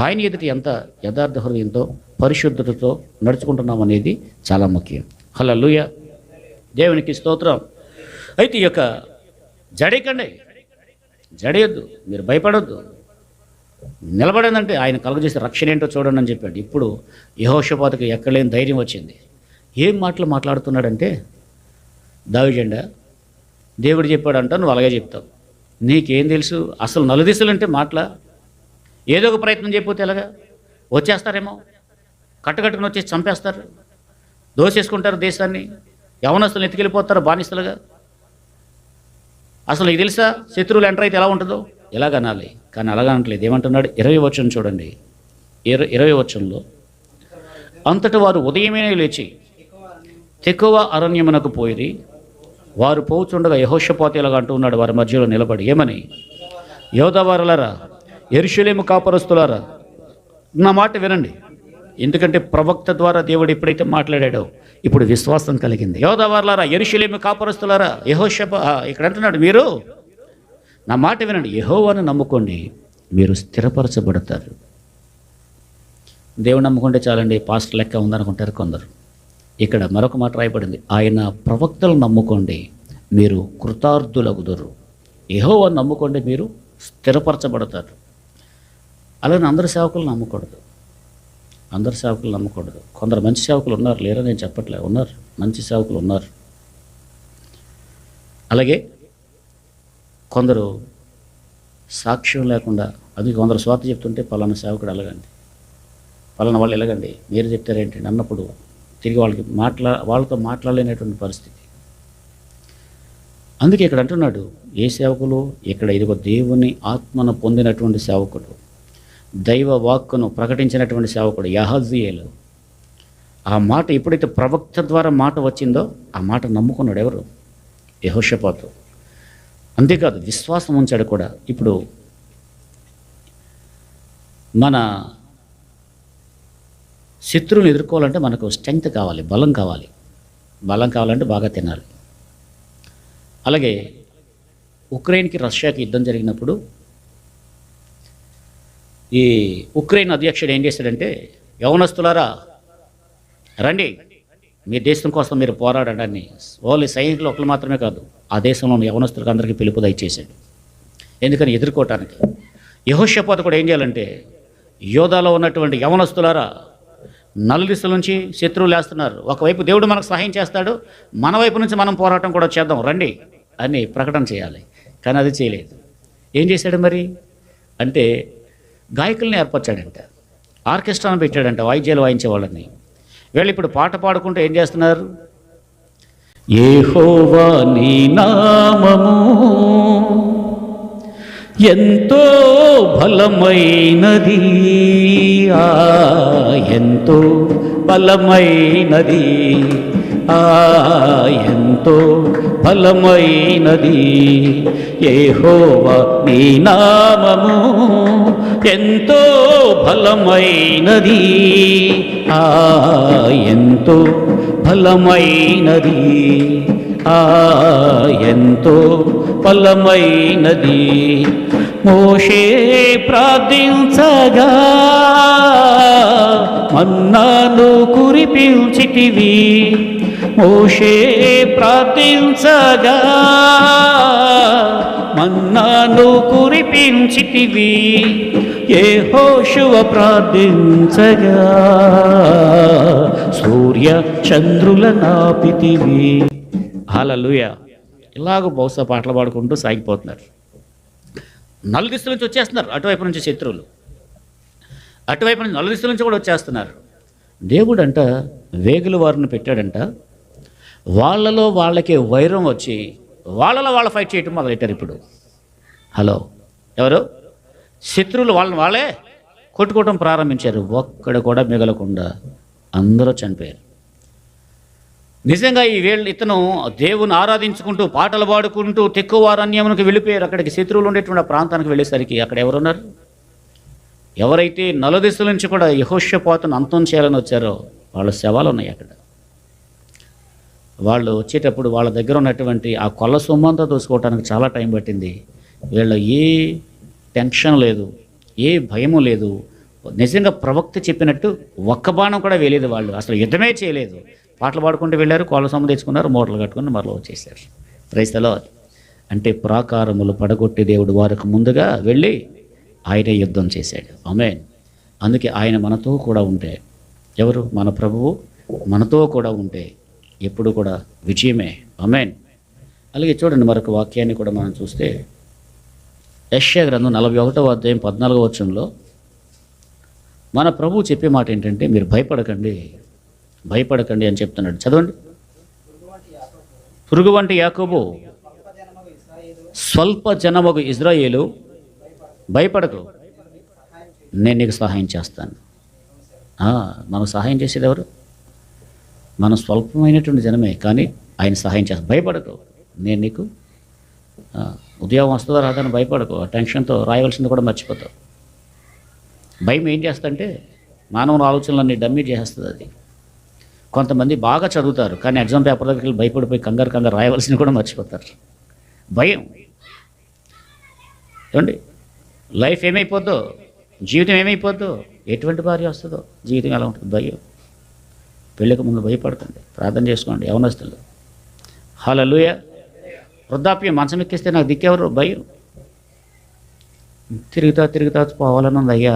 ఆయన ఎదుటి ఎంత యథార్థ హృదయంతో పరిశుద్ధతతో నడుచుకుంటున్నాం అనేది చాలా ముఖ్యం. హల్లెలూయా. దేవునికి స్తోత్రం. అయితే ఈ యొక్క జడయొద్దు, మీరు భయపడొద్దు, నిలబడేదంటే ఆయన కలుగజేసే రక్షణ ఏంటో చూడండి అని చెప్పాడు. ఇప్పుడు యెహోషాపాతుకు ఎక్కలేని ధైర్యం వచ్చింది. ఏం మాటలు మాట్లాడుతున్నాడంటే, దావీదండ దేవుడు చెప్పాడంట, నువ్వు అలాగే చెప్తావు, నీకేం తెలుసు, అసలు నలుదిశలంటే మాటలా, ఏదో ఒక ప్రయత్నం చేయకపోతే ఎలాగా, వచ్చేస్తారేమో, కట్టుకట్టుకుని వచ్చేసి చంపేస్తారు, దోసేసుకుంటారు దేశాన్ని, యవనస్తులను ఎత్తుకెళ్ళిపోతారు బానిసలుగా. అసలు ఇది తెలుసా, శత్రువులు ఎంటర్ అయితే ఎలా ఉంటుందో, ఎలాగనాలి. కానీ అలాగా అనట్లేదు. ఏమంటున్నాడు? 20వ వచనం చూడండి. 20వ వచనంలో, అంతటి వారు ఉదయమే లేచి తెకోవ అరణ్యమునకు పోయిరి. వారు పోచుండగా యెహోషాపాతు ఇలాగ అంటూ ఉన్నాడు వారి మధ్యలో నిలబడి, ఏమని? యోధావారులారా, యెరూషలేము కాపురస్తులారా, నా మాట వినండి. ఎందుకంటే ప్రవక్త ద్వారా దేవుడు ఎప్పుడైతే మాట్లాడాడో ఇప్పుడు విశ్వాసం కలిగింది. యోధావారులారా, యెరూషలేము కాపురస్తులారా, ఇక్కడ అంటున్నాడు, మీరు నా మాట వినండి, యెహోవాను నమ్ముకోండి, మీరు స్థిరపరచబడతారు. దేవుడు నమ్ముకుంటే చాలండి, పాస్టర్ లెక్క ఉందనుకుంటారు కొందరు. ఇక్కడ మరొక మాట రాయబడింది, ఆయన ప్రవక్తలు నమ్ముకోండి, మీరు కృతార్థులగుదురు. యెహోవాను నమ్ముకోండి, మీరు స్థిరపరచబడతారు. అలాగే అందరు సేవకులు నమ్మకూడదు. కొందరు మంచి సేవకులు ఉన్నారు, లేరని నేను చెప్పట్లే, ఉన్నారు, మంచి సేవకులు ఉన్నారు. అలాగే కొందరు సాక్ష్యం లేకుండా, అది కొందరు స్వార్థ చెప్తుంటే పలానా సేవకుడు అలాగండి, పలానా వాళ్ళు ఎలాగండి, మీరు చెప్తారేంటి అన్నప్పుడు తిరిగి వాళ్ళతో మాట్లాడలేనటువంటి పరిస్థితి. అందుకే ఇక్కడ అంటున్నాడు, ఏ సేవకులు ఇక్కడ, ఇదిగో దేవుని ఆత్మను పొందినటువంటి సేవకుడు, దైవ వాక్కును ప్రకటించినటువంటి సేవకుడు యెహజీయేలు. ఆ మాట ఎప్పుడైతే ప్రవక్త ద్వారా మాట వచ్చిందో ఆ మాట నమ్ముకున్నాడు. ఎవరు? యెహోషాపాతు. అంతేకాదు విశ్వాసం ఉంచాడు కూడా. ఇప్పుడు మన శత్రువుని ఎదుర్కోవాలంటే మనకు స్ట్రెంగ్త్ కావాలి, బలం కావాలంటే బాగా తినాలి. అలాగే ఉక్రెయిన్కి రష్యాకి యుద్ధం జరిగినప్పుడు ఈ ఉక్రెయిన్ అధ్యక్షుడు ఏం చేశాడంటే, యవనస్తులారా రండి, మీ దేశం కోసం మీరు పోరాడడాన్ని, ఓన్లీ సైనికులు ఒకరు మాత్రమే కాదు, ఆ దేశంలో ఉన్న యవనస్తులకు అందరికీ పిలుపు దయచేశాడు. ఎందుకని? ఎదుర్కోవటానికి. యెహోషాపాతు కూడా ఏం చేయాలంటే, యోధాలో ఉన్నటువంటి యవనస్తులారా, నలుదిశల నుంచి శత్రువులు వేస్తున్నారు, ఒకవైపు దేవుడు మనకు సహాయం చేస్తాడు, మన వైపు నుంచి మనం పోరాటం కూడా చేద్దాం రండి అని ప్రకటన చేయాలి. కానీ అది చేయలేదు. ఏం చేశాడు మరి అంటే, గాయకుల్ని ఏర్పరిచాడంట, ఆర్కెస్ట్రాను పెట్టాడంట, వాయిద్యాలు వాయించే వాళ్ళని. వీళ్ళు ఇప్పుడు పాట పాడుకుంటూ ఏం చేస్తున్నారు? యెహోవా నీ నామము ఎంతో బలమైనది, ఎంతో బలమైనది, ఎంతో బలమైనది యెహోవా నీ నామము, ఎంతో బలమైనది, ఎంతో బలమైనది, ఎంతో బలమైనది. మోషే ప్రార్థించగా మన్నాను కురిపించితివి, మోషే ప్రార్థించగా మన్నాను కురిపించితివి, యెహోషువ ప్రార్థించగా సూర్య చంద్రుల నాపితివి. హల్లెలూయా. ఇలాగ బహుశా పాటలు పాడుకుంటూ సాగిపోతున్నారు. నలుదిశల నుంచి వచ్చేస్తున్నారు, అటువైపు నుంచి శత్రువులు, అటువైపు నుంచి నలుదిశల నుంచి కూడా వచ్చేస్తున్నారు. దేవుడు అంట వేగుల వారిని పెట్టాడంట, వాళ్ళలో వాళ్ళకి వైరం వచ్చి వాళ్ళలో వాళ్ళు ఫైట్ చేయటం మొదలెట్టారు. ఇప్పుడు హలో, ఎవరు? శత్రువులు వాళ్ళని వాళ్ళే కొట్టుకోవటం ప్రారంభించారు. ఒక్కడ కూడా మిగలకుండా అందరూ చనిపోయారు. నిజంగా ఇతను దేవుని ఆరాధించుకుంటూ పాటలు పాడుకుంటూ తెక్కువారణ్యమునికి వెళ్ళిపోయారు. అక్కడికి శత్రువులు ఉండేటువంటి ఆ ప్రాంతానికి వెళ్ళేసరికి అక్కడ ఎవరున్నారు? ఎవరైతే నలుదిశల నుంచి కూడా యెహోషాపాతును అంతం చేయాలని వచ్చారో వాళ్ళ శవాలు ఉన్నాయి అక్కడ. వాళ్ళు వచ్చేటప్పుడు వాళ్ళ దగ్గర ఉన్నటువంటి ఆ కొల్ల సొమ్మంతా దోసుకోవడానికి చాలా టైం పట్టింది. వీళ్ళ ఏ టెన్షన్ లేదు, ఏ భయము లేదు. నిజంగా ప్రవక్త చెప్పినట్టు ఒక్క బాణం కూడా వేయలేదు. వాళ్ళు అసలు యుద్ధమే చేయలేదు. పాటలు పాడుకుంటూ వెళ్ళారు, కోళ్ళ సొమ్ము తెచ్చుకున్నారు, మూటలు కట్టుకుని మరలా వచ్చేసారు. Praise the Lord. అంటే ప్రాకారములు పడగొట్టి దేవుడు వారికి ముందుగా వెళ్ళి ఆయనే యుద్ధం చేశాడు. ఆమేన్. అందుకే ఆయన మనతో కూడా ఉంటే, ఎవరు? మన ప్రభువు మనతో కూడా ఉంటే ఎప్పుడు కూడా విజయమే. ఆమేన్. అలాగే చూడండి, మరొక వాక్యాన్ని కూడా మనం చూస్తే యెషయా గ్రంథం 41వ అధ్యాయం 14వ వచనంలో మన ప్రభువు చెప్పే మాట ఏంటంటే, మీరు భయపడకండి, భయపడకండి అని చెప్తున్నాడు. చదవండి. పురుగు వంటి యాకోబు, స్వల్ప జనమగు ఇజ్రాయేలు, భయపడకు, నేను నీకు సహాయం చేస్తాను. మనకు సహాయం చేసేది ఎవరు? మనం స్వల్పమైనటువంటి జనమే, కానీ ఆయన సహాయం చేస్తాను. భయపడకు, నేను నీకు ఉద్యోగం వస్తుందో రాదని భయపడకు. ఆ టెన్షన్తో రాయవలసింది కూడా మర్చిపోతావు. భయం ఏం చేస్తుందంటే మానవుని ఆలోచనలన్నీ డమ్మీ చేస్తుంది. అది కొంతమంది బాగా చదువుతారు, కానీ ఎగ్జామ్ పేపర్ దగ్గరికి వెళ్ళి భయపడిపోయి కంగారు రాయవలసింది కూడా మర్చిపోతారు. భయం ఏమండి, లైఫ్ ఏమైపోద్దో, జీవితం ఏమైపోద్దో, ఎటువంటి భార్య వస్తుందో, జీవితం ఎలా ఉంటుంది? భయం. పెళ్ళికి ముందు భయపడకండి, ప్రార్థన చేసుకోండి యవనస్తులు. హల్లెలూయా. వృద్ధాప్యం మంచం ఎక్కిస్తే నాకు దిక్కెవరు? భయం. తిరుగుతా పోవాలనుంది అయ్యా,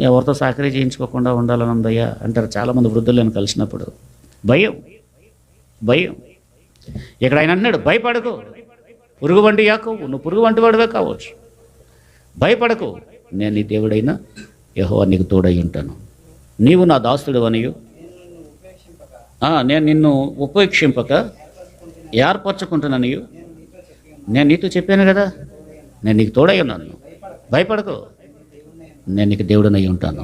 ఎవరితో సాకరీ చేయించుకోకుండా ఉండాలనుంది అయ్యా అంటారు చాలామంది వృద్ధులను కలిసినప్పుడు. భయం. ఇక్కడ ఆయన అన్నాడు, భయపడకు, పురుగు వంటి యాకోబు, నువ్వు పురుగు వంటి వాడివే కావచ్చు, భయపడకు, నేను నీ దేవుడైన యెహోవా నీకు తోడై ఉంటాను, నీవు నా దాసుడు అనియు, నేను నిన్ను ఉపేక్షింపక ఏర్పరచుకుంటున్నాను, నేను నీతో చెప్పాను కదా, నేను నీకు తోడై ఉన్నాను, భయపడకు, నేను నీకు దేవుడనై ఉంటాను,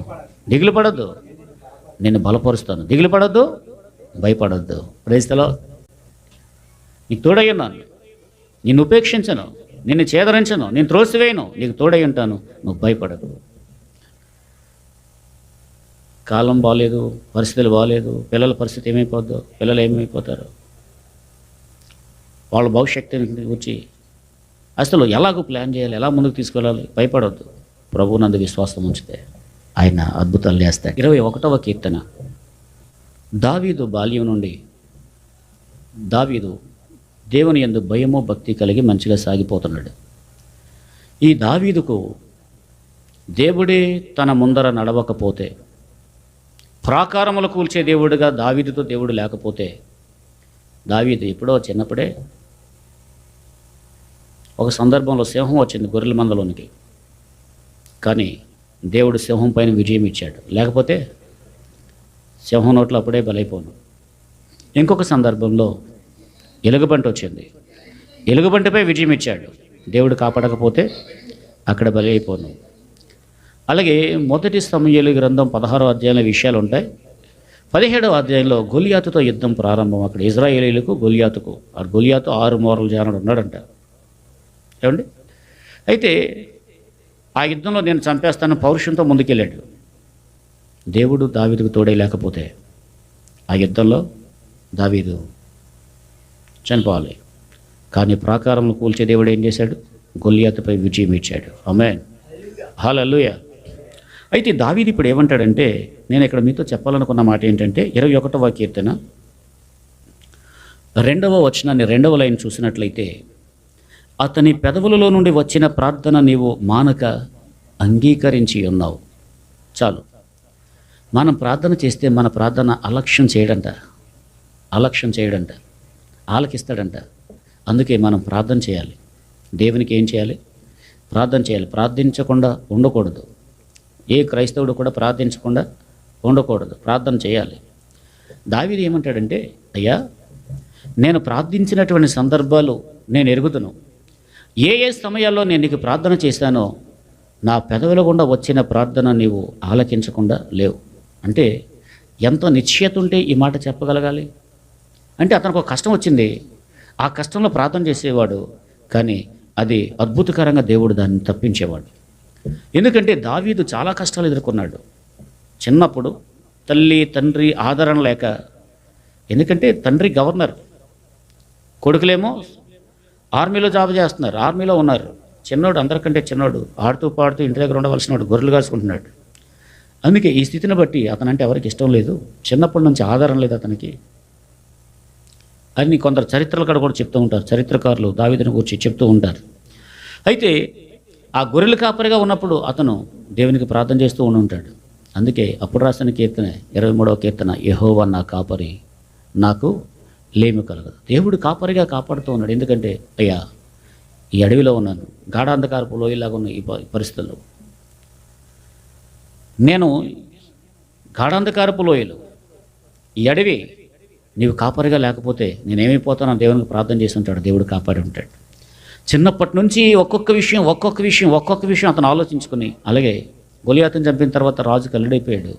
దిగులు పడొద్దు, నేను బలపరుస్తాను, దిగులు పడొద్దు, భయపడొద్దు. Praise the Lord. నీకు తోడై ఉన్నాను, నిన్ను ఉపేక్షించను, నిన్ను చేదరించను, నేను త్రోసివేయను, నీకు తోడై ఉంటాను, నువ్వు భయపడకు. కాలం బాగాలేదు, పరిస్థితులు బాగాలేదు, పిల్లల పరిస్థితి ఏమైపోద్దో, పిల్లలు ఏమైపోతారో, వాళ్ళ భవిష్యత్తుని గురించి అసలు ఎలాగో ప్లాన్ చేయాలి, ఎలా ముందుకు తీసుకెళ్ళాలి, భయపడవద్దు. ప్రభువునందు విశ్వాసం ఉంచితే ఆయన అద్భుతాలు చేస్తాడు. 21వ కీర్తన. దావీదు బాల్యం నుండి దావీదు దేవుని యందు భయము భక్తి కలిగి మంచిగా సాగిపోతున్నాడు. ఈ దావీదుకు దేవుడే తన ముందర నడవకపోతే, ప్రాకారములు కూల్చే దేవుడుగా దావీదుతో దేవుడు లేకపోతే, దావీదు ఎప్పుడో చిన్నప్పుడే ఒక సందర్భంలో సింహం వచ్చింది గొర్రెల మందలోనికి, కానీ దేవుడు సింహం పైన విజయం ఇచ్చాడు, లేకపోతే సింహం నోట్లో అప్పుడే బలైపోను. ఇంకొక సందర్భంలో ఎలుగుబంటి వచ్చింది, ఎలుగుబంటిపై విజయం ఇచ్చాడు, దేవుడు కాపాడకపోతే అక్కడ బలి అయిపోను. అలాగే మొదటి సమూయేలు గ్రంథం 16వ అధ్యాయంలో విషయాలు ఉంటాయి. 17వ అధ్యాయంలో గొలియాతుతో యుద్ధం ప్రారంభం. అక్కడ ఇజ్రాయేలీలకు గొలియాతుకు, ఆ గొలియాతు 6 మూరల జానుడు ఉన్నాడంట. ఏమండి? అయితే ఆ యుద్ధంలో నేను చంపేస్తాను పౌరుషంతో ముందుకెళ్ళాడు. దేవుడు దావీదుకు తోడే లేకపోతే ఆ యుద్ధంలో దావీదు చనిపోవాలి. కానీ ప్రాకారంలో కూల్చే దేవుడు ఏం చేశాడు? గొలియాతుపై విజయం ఇచ్చాడు. ఆమేన్, హల్లెలూయా. అయితే దావీదు ఇప్పుడు ఏమంటాడంటే, నేను ఇక్కడ మీతో చెప్పాలనుకున్న మాట ఏంటంటే 21వ కీర్తన 2వ వచనాన్ని 2వ లైన్ చూసినట్లయితే, అతని పెదవులలో నుండి వచ్చిన ప్రార్థన నీవు మానక అంగీకరించి ఉన్నావు. చాలు. మనం ప్రార్థన చేస్తే మన ప్రార్థన అలక్ష్యం చేయడంట, ఆలకిస్తాడంట. అందుకే మనం ప్రార్థన చేయాలి. దేవునికి ఏం చేయాలి? ప్రార్థన చేయాలి. ప్రార్థించకుండా ఉండకూడదు. ఏ క్రైస్తవుడు కూడా ప్రార్థించకుండా ఉండకూడదు, ప్రార్థన చేయాలి. దావీదు ఏమంటాడంటే, అయ్యా నేను ప్రార్థించినటువంటి సందర్భాలు నేను ఎరుగుదును. ఏ ఏ సమయాల్లో నేను నీకు ప్రార్థన చేశానో నా పెదవుల గుండా వచ్చిన ప్రార్థన నీవు ఆలకించకుండా లేవు. అంటే ఎంతో నిశ్చయత ఉంటే ఈ మాట చెప్పగలగాలి. అంటే అతనికి ఒక కష్టం వచ్చింది, ఆ కష్టంలో ప్రార్థన చేసేవాడు, కానీ అది అద్భుతకరంగా దేవుడు దాన్ని తప్పించేవాడు. ఎందుకంటే దావీదు చాలా కష్టాలు ఎదుర్కొన్నాడు చిన్నప్పుడు. తల్లి తండ్రి ఆదరణ లేక, ఎందుకంటే తండ్రి గవర్నర్, కొడుకులేమో ఆర్మీలో జాబ్ చేస్తున్నారు, ఆర్మీలో ఉన్నారు. చిన్నోడు, అందరికంటే చిన్నోడు, ఆడుతూ పాడుతూ ఇంటి దగ్గర ఉండవలసిన వాడు గొర్రెలు కాసుకుంటున్నాడు. అందుకే ఈ స్థితిని బట్టి అతనంటే ఎవరికి ఇష్టం లేదు, చిన్నప్పటి నుంచి ఆధారం లేదు అతనికి అని కొందరు చరిత్రలు కూడా చెప్తూ ఉంటారు. చరిత్రకారులు దావీదుని గురించి చెప్తూ ఉంటారు. అయితే ఆ గొర్రెల కాపరిగా ఉన్నప్పుడు అతను దేవునికి ప్రార్థన చేస్తూ ఉంటాడు. అందుకే అప్పుడు రాసిన కీర్తన 23వ కీర్తన, యెహోవా నా కాపరి, నాకు లేమి కలగదు. దేవుడు కాపరిగా కాపాడుతూ ఉన్నాడు. ఎందుకంటే అయ్యా ఈ అడవిలో ఉన్నాను, గాఢాంధకారపు లోయలాగా ఉన్న ఈ పరిస్థితుల్లో, నేను గాఢాంధకారపు లోయలు, ఈ అడవి, నీవు కాపరిగా లేకపోతే నేనేమైపోతానో దేవునికి ప్రార్థన చేసి ఉంటాడు. దేవుడు కాపాడి ఉంటాడు. చిన్నప్పటి నుంచి ఒక్కొక్క విషయం అతను ఆలోచించుకుని, అలాగే గొలియాతుని చంపిన తర్వాత రాజు కల్లుడైపోయాడు.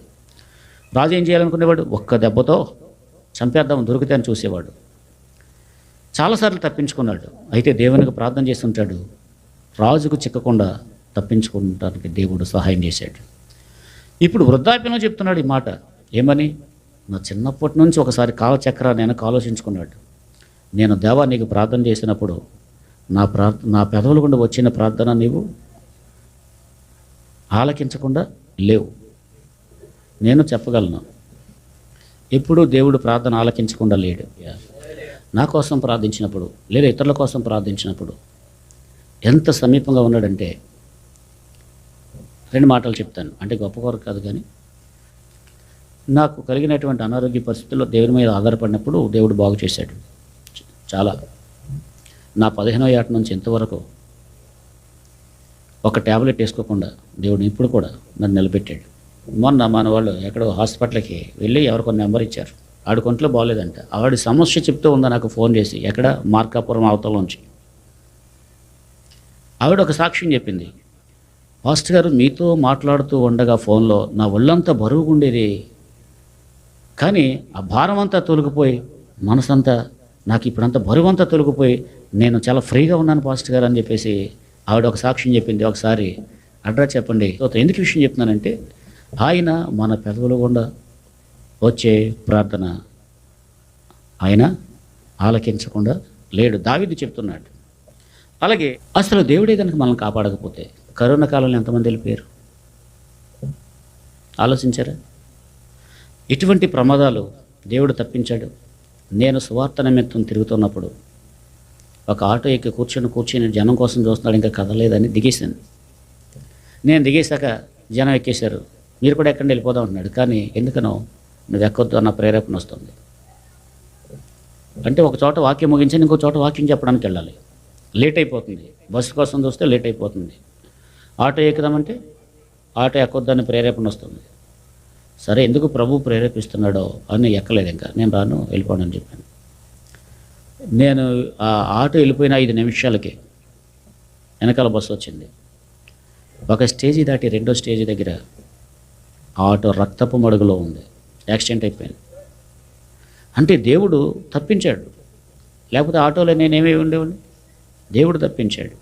రాజు ఏం చేయాలనుకునేవాడు? ఒక్క దెబ్బతో చంపేద్దాం, దొరికితే అని చూసేవాడు. చాలాసార్లు తప్పించుకున్నాడు. అయితే దేవునికి ప్రార్థన చేస్తుంటాడు, రాజుకు చిక్కకుండా తప్పించుకోవడానికి దేవుడు సహాయం చేశాడు. ఇప్పుడు వృద్ధాప్యంలో చెప్తున్నాడు ఈ మాట. ఏమని? నా చిన్నప్పటి నుంచి ఒకసారి కాలచక్రాన్ని వెనక ఆలోచించుకున్నాడు. నేను దేవా నీకు ప్రార్థన చేసినప్పుడు నా పెదవుల గుండా వచ్చిన ప్రార్థన నీవు ఆలకించకుండా లేవు. నేను చెప్పగలను, ఎప్పుడూ దేవుడు ప్రార్థన ఆలకించకుండా లేడు. నా కోసం ప్రార్థించినప్పుడు, లేదా ఇతరుల కోసం ప్రార్థించినప్పుడు ఎంత సమీపంగా ఉన్నాడంటే, 2 మాటలు చెప్తాను. అంటే గొప్ప కొరకు కాదు, కానీ నాకు కలిగినటువంటి అనారోగ్య పరిస్థితుల్లో దేవుని మీద ఆధారపడినప్పుడు దేవుడు బాగు చేశాడు. చాలా. నా 15వ ఏట నుంచి ఇంతవరకు ఒక ట్యాబ్లెట్ వేసుకోకుండా దేవుడు ఇప్పుడు కూడా నన్ను నిలబెట్టాడు. మొన్న మన వాళ్ళు ఎక్కడో హాస్పిటల్కి వెళ్ళి ఎవరికో నెంబర్ ఇచ్చారు. ఆడి కొంట్లో బాగోలేదంట. ఆవిడ సమస్య చెప్తూ ఉందా నాకు ఫోన్ చేసి, ఎక్కడ మార్కాపురం అవతలలోంచి. ఆవిడ ఒక సాక్ష్యం చెప్పింది. పాస్టర్ గారు మీతో మాట్లాడుతూ ఉండగా ఫోన్లో నా ఒళ్ళంతా బరువుగా ఉండేది, కానీ ఆ భారం అంతా తొలగిపోయి, మనసంతా నాకు ఇప్పుడంతా బరువు అంతా తొలగిపోయి నేను చాలా ఫ్రీగా ఉన్నాను పాస్టర్ గారు అని చెప్పేసి ఆవిడ ఒక సాక్ష్యం చెప్పింది. ఒకసారి అడ్రస్ చెప్పండి. ఎందుకు విషయం చెప్తున్నానంటే, ఆయన మన పెదవుల గుండా వచ్చే ప్రార్థన ఆయన ఆలకించకుండా లేడు. దావీదు చెప్తున్నాడు. అలాగే అసలు దేవుడే కనుక మనల్ని కాపాడకపోతే కరోనా కాలంలో ఎంతమంది వెళ్ళిపోయారు ఆలోచించారా? ఇటువంటి ప్రమాదాలు దేవుడు తప్పించాడు. నేను సువార్త నిమిత్తం తిరుగుతున్నప్పుడు ఒక ఆటో ఎక్కి కూర్చొని జనం కోసం చూస్తున్నాడు, ఇంకా కదలేదని దిగేశాను. నేను దిగేశాక జనం ఎక్కేశారు. మీరు కూడా ఎక్కడికి వెళ్ళిపోదాం అంటున్నాడు. కానీ ఎందుకనో నువ్వు ఎక్కొద్దు అన్న ప్రేరేపణ వస్తుంది. అంటే ఒక చోట వాక్యం ముగించి ఇంకో చోట వాక్యం చెప్పడానికి వెళ్ళాలి, లేట్ అయిపోతుంది. బస్సు కోసం చూస్తే లేట్ అయిపోతుంది. ఆటో ఎక్కుదామంటే ఆటో ఎక్కొద్దని ప్రేరేపణ వస్తుంది. సరే, ఎందుకు ప్రభు ప్రేరేపిస్తున్నాడో అని ఎక్కలేదు. ఇంకా నేను రాను, వెళ్ళిపోనని చెప్పాను. నేను ఆ ఆటో వెళ్ళిపోయిన 5 నిమిషాలకి వెనకాల బస్సు వచ్చింది. ఒక స్టేజీ దాటి రెండో స్టేజీ దగ్గర ఆటో రక్తపు మడుగులో ఉంది, యాక్సిడెంట్ అయిపోయింది. అంటే దేవుడు తప్పించాడు, లేకపోతే ఆటోలో నేనేమీ ఉండేవాడిని. దేవుడు తప్పించాడు.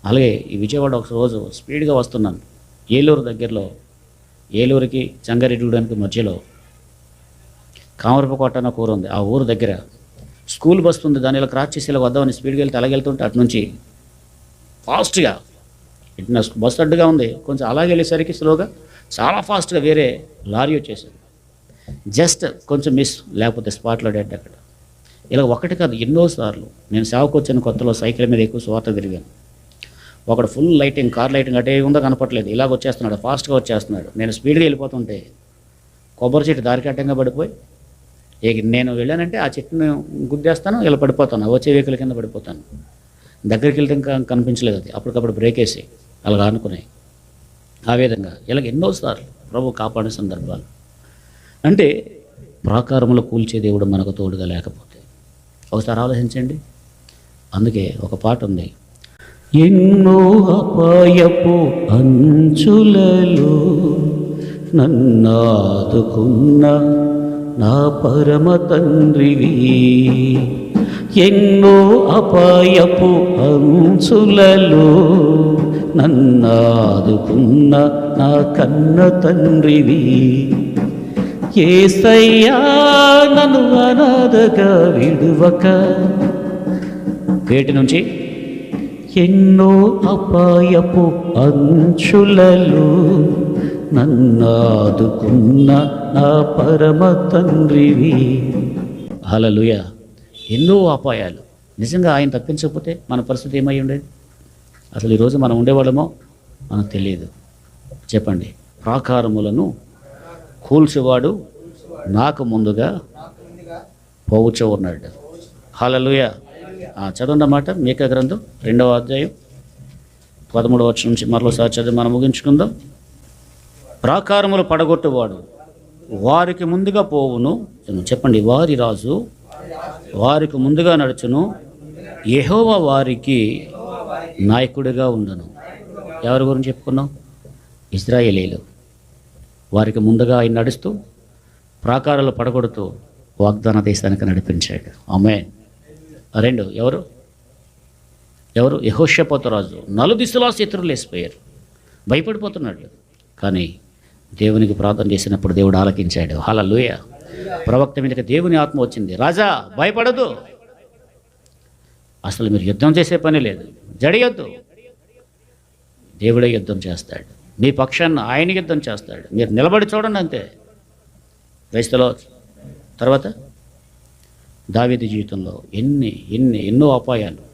అలాగే ఈ విజయవాడ ఒక రోజు స్పీడ్గా వస్తున్నాను, ఏలూరు దగ్గరలో, ఏలూరుకి జంగారెడ్డిగూడానికి మధ్యలో కామరపకోట అన్న ఊరు ఉంది. ఆ ఊరు దగ్గర స్కూల్ బస్సు ఉంది, దాని ఇలా క్రాస్ చేసి ఇలా వద్దామని స్పీడ్గా వెళ్తే అలాగెళ్తుంటే అటు నుంచి ఫాస్ట్గా ఇటు నా బస్సు అడ్డుగా ఉంది, కొంచెం అలాగే వెళ్ళేసరికి స్లోగా చాలా ఫాస్ట్గా వేరే లారీ వచ్చేసింది. జస్ట్ కొంచెం మిస్, లేకపోతే స్పాట్లో డెడ్ అక్కడ. ఇలా ఒకటి కాదు, ఎన్నోసార్లు నేను సేవకు వచ్చిన కొత్తలో సైకిల్ మీద ఎక్కువ స్వార్థ తిరిగాను. ఒకడు ఫుల్ లైటింగ్, కార్ లైటింగ్ అటే ఉందో కనపట్లేదు, ఇలాగ వచ్చేస్తున్నాడు, ఫాస్ట్గా వచ్చేస్తున్నాడు. నేను స్పీడ్గా వెళ్ళిపోతుంటే కొబ్బరి చెట్టు దారికి అడ్డంగా పడిపోయి, నేను వెళ్ళానంటే ఆ చెట్టును గుద్దేస్తాను, ఇలా పడిపోతాను, వచ్చే వెహికల్ కింద పడిపోతాను. దగ్గరికి వెళ్తే ఇంకా కనిపించలేదు, అది అప్పటికప్పుడు బ్రేక్ వేసి అలాగ అనుకున్నాయి. ఆ విధంగా ఇలాగ ఎన్నోసార్లు ప్రభు కాపాడే సందర్భాలు. అంటే ప్రాకారములు కూల్చే దేవుడు మనకు తోడుగా లేకపోతే ఒకసారి ఆలోచించండి. అందుకే ఒక పాట ఉంది, ఎన్నో అపాయపు అంచులలో నన్నాదుకున్న నా పరమ తండ్రివి, ఎన్నో అపాయపు అంచులలో నన్నాదుకున్న నా కన్న తండ్రివి, యేసయ్యా నన్ను అనాథగా విడువక. వేటి నుంచి? ఎన్నో అపాయపు అంచులలో నన్నాదుకున్న నా పరమ తండ్రివి. హల్లెలూయా. ఎన్నో అపాయాలు. నిజంగా ఆయన తప్పించకపోతే మన పరిస్థితి ఏమై ఉండేది? అసలు ఈరోజు మనం ఉండేవాళ్ళమో మనకు తెలియదు. చెప్పండి. ప్రాకారములను కూల్చేవాడు నాకు ముందుగా పోవచ్చు ఉన్నాడు. హల్లెలూయా. చదవన్నమాట మీకా గ్రంథం 2వ అధ్యాయం 13వ వచనం నుంచి మరోసారి చదివి మనం ముగించుకుందాం. ప్రాకారములు పడగొట్టువాడు వారికి ముందుగా పోవును. చెప్పండి. వారి రాజు వారికి ముందుగా నడుచును, యెహోవా వారికి నాయకుడిగా ఉండును. ఎవరి గురించి చెప్పుకున్నాం? ఇశ్రాయేలీలు. వారికి ముందుగా ఆయన నడుస్తూ ప్రాకారాలు పడగొడుతూ వాగ్దాన దేశానికి నడిపించాడు. ఆమేన్. 2 ఎవరు? యెహోషాపాతు రాజు. నలుదిశలా శత్రువులు వేసిపోయారు, భయపడిపోతున్నాడు. కానీ దేవునికి ప్రార్థన చేసినప్పుడు దేవుడు ఆలకించాడు. హల్లెలూయా. ప్రవక్త మీదకి దేవుని ఆత్మ వచ్చింది, రాజా భయపడదు, అసలు మీరు యుద్ధం చేసే పని లేదు, జడియొద్దు, దేవుడే యుద్ధం చేస్తాడు, మీ పక్షాన్ని ఆయన యుద్ధం చేస్తాడు, మీరు నిలబడి చూడండి అంతే. క్రైస్తలో తర్వాత దావీదు జీవితంలో ఎన్నో అపాయాలు,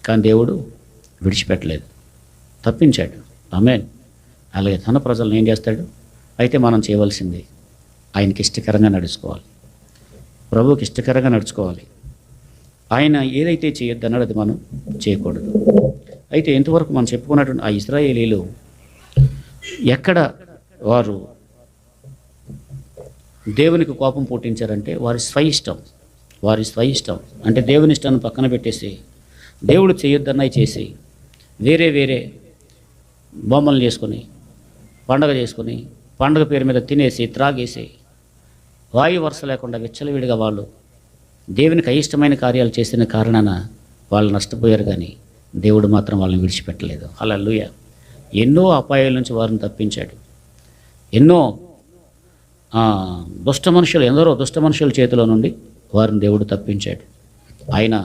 కానీ దేవుడు విడిచిపెట్టలేదు, తప్పించాడు. ఆమేన్. అలాగే తన ప్రజలను ఏం చేస్తాడు? అయితే మనం చేయవలసింది ఆయనకి ఇష్టకరంగా నడుచుకోవాలి, ప్రభువుకి ఇష్టకరంగా నడుచుకోవాలి. ఆయన ఏదైతే చేయొద్దన్నాడో అది మనం చేయకూడదు. అయితే ఇంతవరకు మనం చెప్పుకున్నటువంటి ఆ ఇశ్రాయేలీలు ఎక్కడ వారు దేవునికి కోపం పుట్టించారంటే వారి స్వయిష్టం అంటే దేవుని ఇష్టాన్ని పక్కన పెట్టేసి దేవుడు చేయొద్దన్నవి చేసి వేరే బొమ్మలు చేసుకొని పండగ చేసుకొని పండగ పేరు మీద తినేసి త్రాగేసి వాయు వరుస లేకుండా విచ్చలవిడిగా వాళ్ళు దేవునికి అయిష్టమైన కార్యాలు చేసిన కారణాన వాళ్ళు నష్టపోయారు. కానీ దేవుడు మాత్రం వాళ్ళని విడిచిపెట్టలేదు. హల్లెలూయా. ఎన్నో అపాయాల నుంచి వారిని తప్పించాడు. ఎందరో దుష్ట మనుషుల చేతిలో నుండి వారిని దేవుడు తప్పించాడు. ఆయన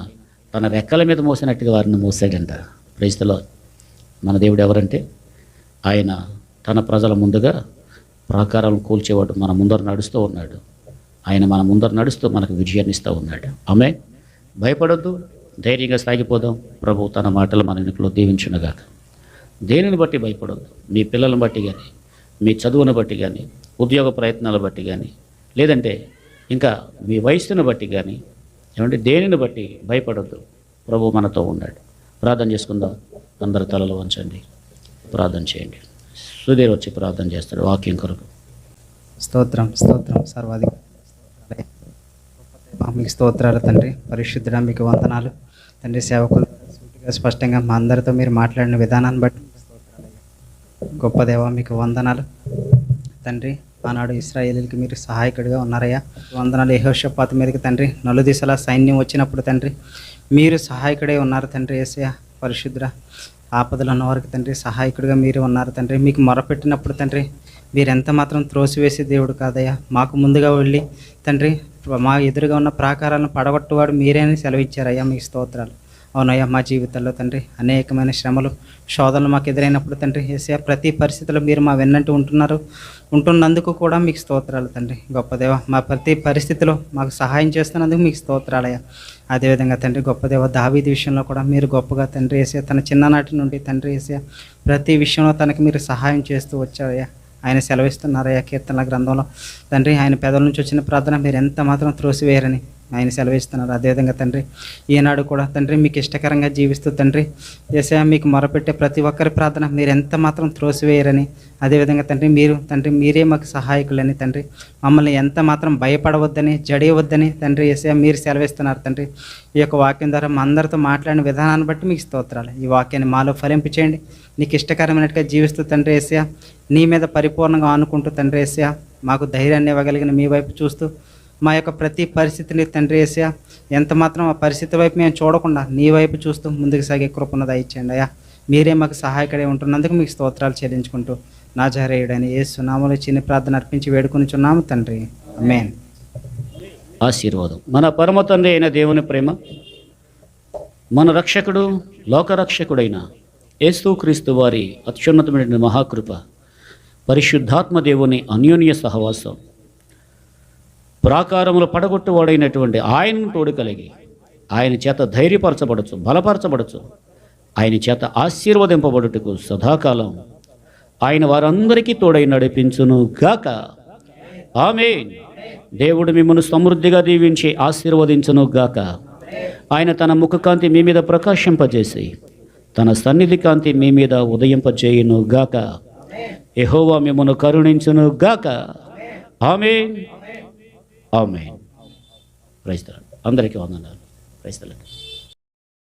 తన రెక్కల మీద మోసినట్టుగా వారిని మోసాడంట. Praise the lord. మన దేవుడు ఎవరంటే ఆయన తన ప్రజల ముందుగా ప్రాకారాలను కూల్చేవాడు మన ముందర నడుస్తూ ఉన్నాడు. ఆయన మన ముందర నడుస్తూ మనకు విజయాన్ని ఇస్తూ ఉన్నాడు. ఆమేన్. భయపడొద్దు, ధైర్యంగా సాగిపోదాం. ప్రభు తన మాటలు మన ఇంట్లో దీవించునుగాక. దేనిని బట్టి భయపడొద్దు. మీ పిల్లలను బట్టి కానీ, మీ చదువును బట్టి కానీ, ఉద్యోగ ప్రయత్నాలు బట్టి కానీ, లేదంటే ఇంకా మీ వయస్సును బట్టి కానీ, ఏమంటే దేనిని బట్టి భయపడొద్దు. ప్రభు మనతో ఉన్నాడు. ప్రార్థన చేసుకుందాం. అందరు తలలు వంచండి, ప్రార్థన చేయండి. సుధీర్ వచ్చి ప్రార్థన చేస్తాడు వాక్యం కొరకు. స్తోత్రం సర్వాధికారి మీకు స్తోత్రాలు తండ్రి. పరిశుద్ధుడా మీకు వందనాలు తండ్రి. సేవకులు స్పష్టంగా మా అందరితో మీరు మాట్లాడిన విధానాన్ని బట్టి గొప్ప దేవ మీకు వందనాలు తండ్రి. ఆనాడు ఇశ్రాయేలీలకి మీరు సహాయకుడిగా ఉన్నారయ్యా. వందనాలు యెహోషాపాతు మీదకి తండ్రి నలుదిశలా సైన్యం వచ్చినప్పుడు తండ్రి మీరు సహాయకుడే ఉన్నారు తండ్రి. యేసయ్య పరిశుద్ర ఆపదలు ఉన్నవారికి తండ్రి సహాయకుడిగా మీరు ఉన్నారు తండ్రి. మీకు మొరపెట్టినప్పుడు తండ్రి మీరు ఎంత మాత్రం త్రోసివేసే దేవుడు కాదయ్యా. మాకు ముందుగా వెళ్ళి తండ్రి మా ఎదురుగా ఉన్న ప్రాకారాలను పడగొట్టువాడు మీరే అని సెలవిచ్చారయ్యా. మీకు స్తోత్రాలు. అవునయ్యా, మా జీవితాల్లో తండ్రి అనేకమైన శ్రమలు శోధనలు మాకు ఎదురైనప్పుడు తండ్రి యేసయ్య ప్రతి పరిస్థితిలో మీరు మా వెన్నంటూ ఉంటున్నందుకు కూడా మీకు స్తోత్రాలు తండ్రి. గొప్ప దేవ మా ప్రతి పరిస్థితిలో మాకు సహాయం చేస్తున్నందుకు మీకు స్తోత్రాలయ్యా. అదేవిధంగా తండ్రి గొప్ప దేవ దావీదు విషయంలో కూడా మీరు గొప్పగా తండ్రి యేసయ్య తన చిన్ననాటి నుండి తండ్రి యేసయ్య ప్రతి విషయంలో తనకి మీరు సహాయం చేస్తూ వచ్చారయ్యా. ఆయన సెలవిస్తున్నారయ్యా కీర్తనల గ్రంథంలో తండ్రి ఆయన పెదల నుంచి వచ్చిన ప్రార్థన మీరు ఎంత మాత్రం త్రోసివేయరని ఆయన సెలవిస్తున్నారు. అదేవిధంగా తండ్రి ఈనాడు కూడా తండ్రి మీకు ఇష్టకరంగా జీవిస్తూ తండ్రి యేసయ్య మీకు మొరపెట్టే ప్రతి ఒక్కరి ప్రార్థన మీరు ఎంత మాత్రం త్రోసివేయరని, అదేవిధంగా తండ్రి మీరే మాకు సహాయకులని తండ్రి మమ్మల్ని ఎంత మాత్రం భయపడవద్దని జడియవద్దని తండ్రి యేసయ్య మీరు సెలవిస్తున్నారు తండ్రి. ఈ యొక్క వాక్యం ద్వారా మా అందరితో మాట్లాడిన విధానాన్ని బట్టి మీకు స్తోత్రాలు. ఈ వాక్యాన్ని మాలో ఫలింపచేయండి. నీకు ఇష్టకరమైనట్టుగా జీవిస్తూ తండ్రి యేసయ్య నీ మీద పరిపూర్ణంగా ఆనుకుంటూ తండ్రి యేసయ్య మాకు ధైర్యాన్ని ఇవ్వగలిగిన మీ వైపు చూస్తూ మా యొక్క ప్రతి పరిస్థితిని తండ్రి యేసయ్య ఎంత మాత్రం ఆ పరిస్థితి వైపు మేము చూడకుండా నీ వైపు చూస్తూ ముందుకు సాగే కృపను దయచేయండి అయ్యా. మీరే మాకు సహాయకుడే ఉంటున్నందుకు మీకు స్తోత్రాలు చెల్లించుకుంటూ నాజరేయుడని యేసు నామములో చిన్న ప్రార్థన అర్పించి వేడుకొనిచున్నాము తండ్రి. ఆమేన్. ఆశీర్వాదం. మన పరమ తండ్రి అయిన దేవుని ప్రేమ, మన రక్షకుడు లోకరక్షకుడైన యేసుక్రీస్తు వారి అత్యున్నతమైన మహాకృప, పరిశుద్ధాత్మ దేవుని అన్యోన్య సహవాసం, ప్రాకారములు పడగొట్టువాడైనటువంటి ఆయనను తోడు కలిగి ఆయన చేత ధైర్యపరచబడచ్చు, బలపరచబడచ్చు, ఆయన చేత ఆశీర్వదింపబడుటకు సదాకాలం ఆయన వారందరికీ తోడై నడిపించును గాక. ఆమేన్. దేవుడు మిమ్మల్ని సమృద్ధిగా దీవించి ఆశీర్వదించును గాక. ఆయన తన ముఖకాంతి మీ మీద ప్రకాశింపజేసి తన సన్నిధి కాంతి మీ మీద ఉదయింపజేయును గాక. యెహోవా మిమ్మల్ని కరుణించును గాక. ఆమేన్. ఆమేన్. Praise the Lord. అందరికీ వందనాలు. Praise the lord.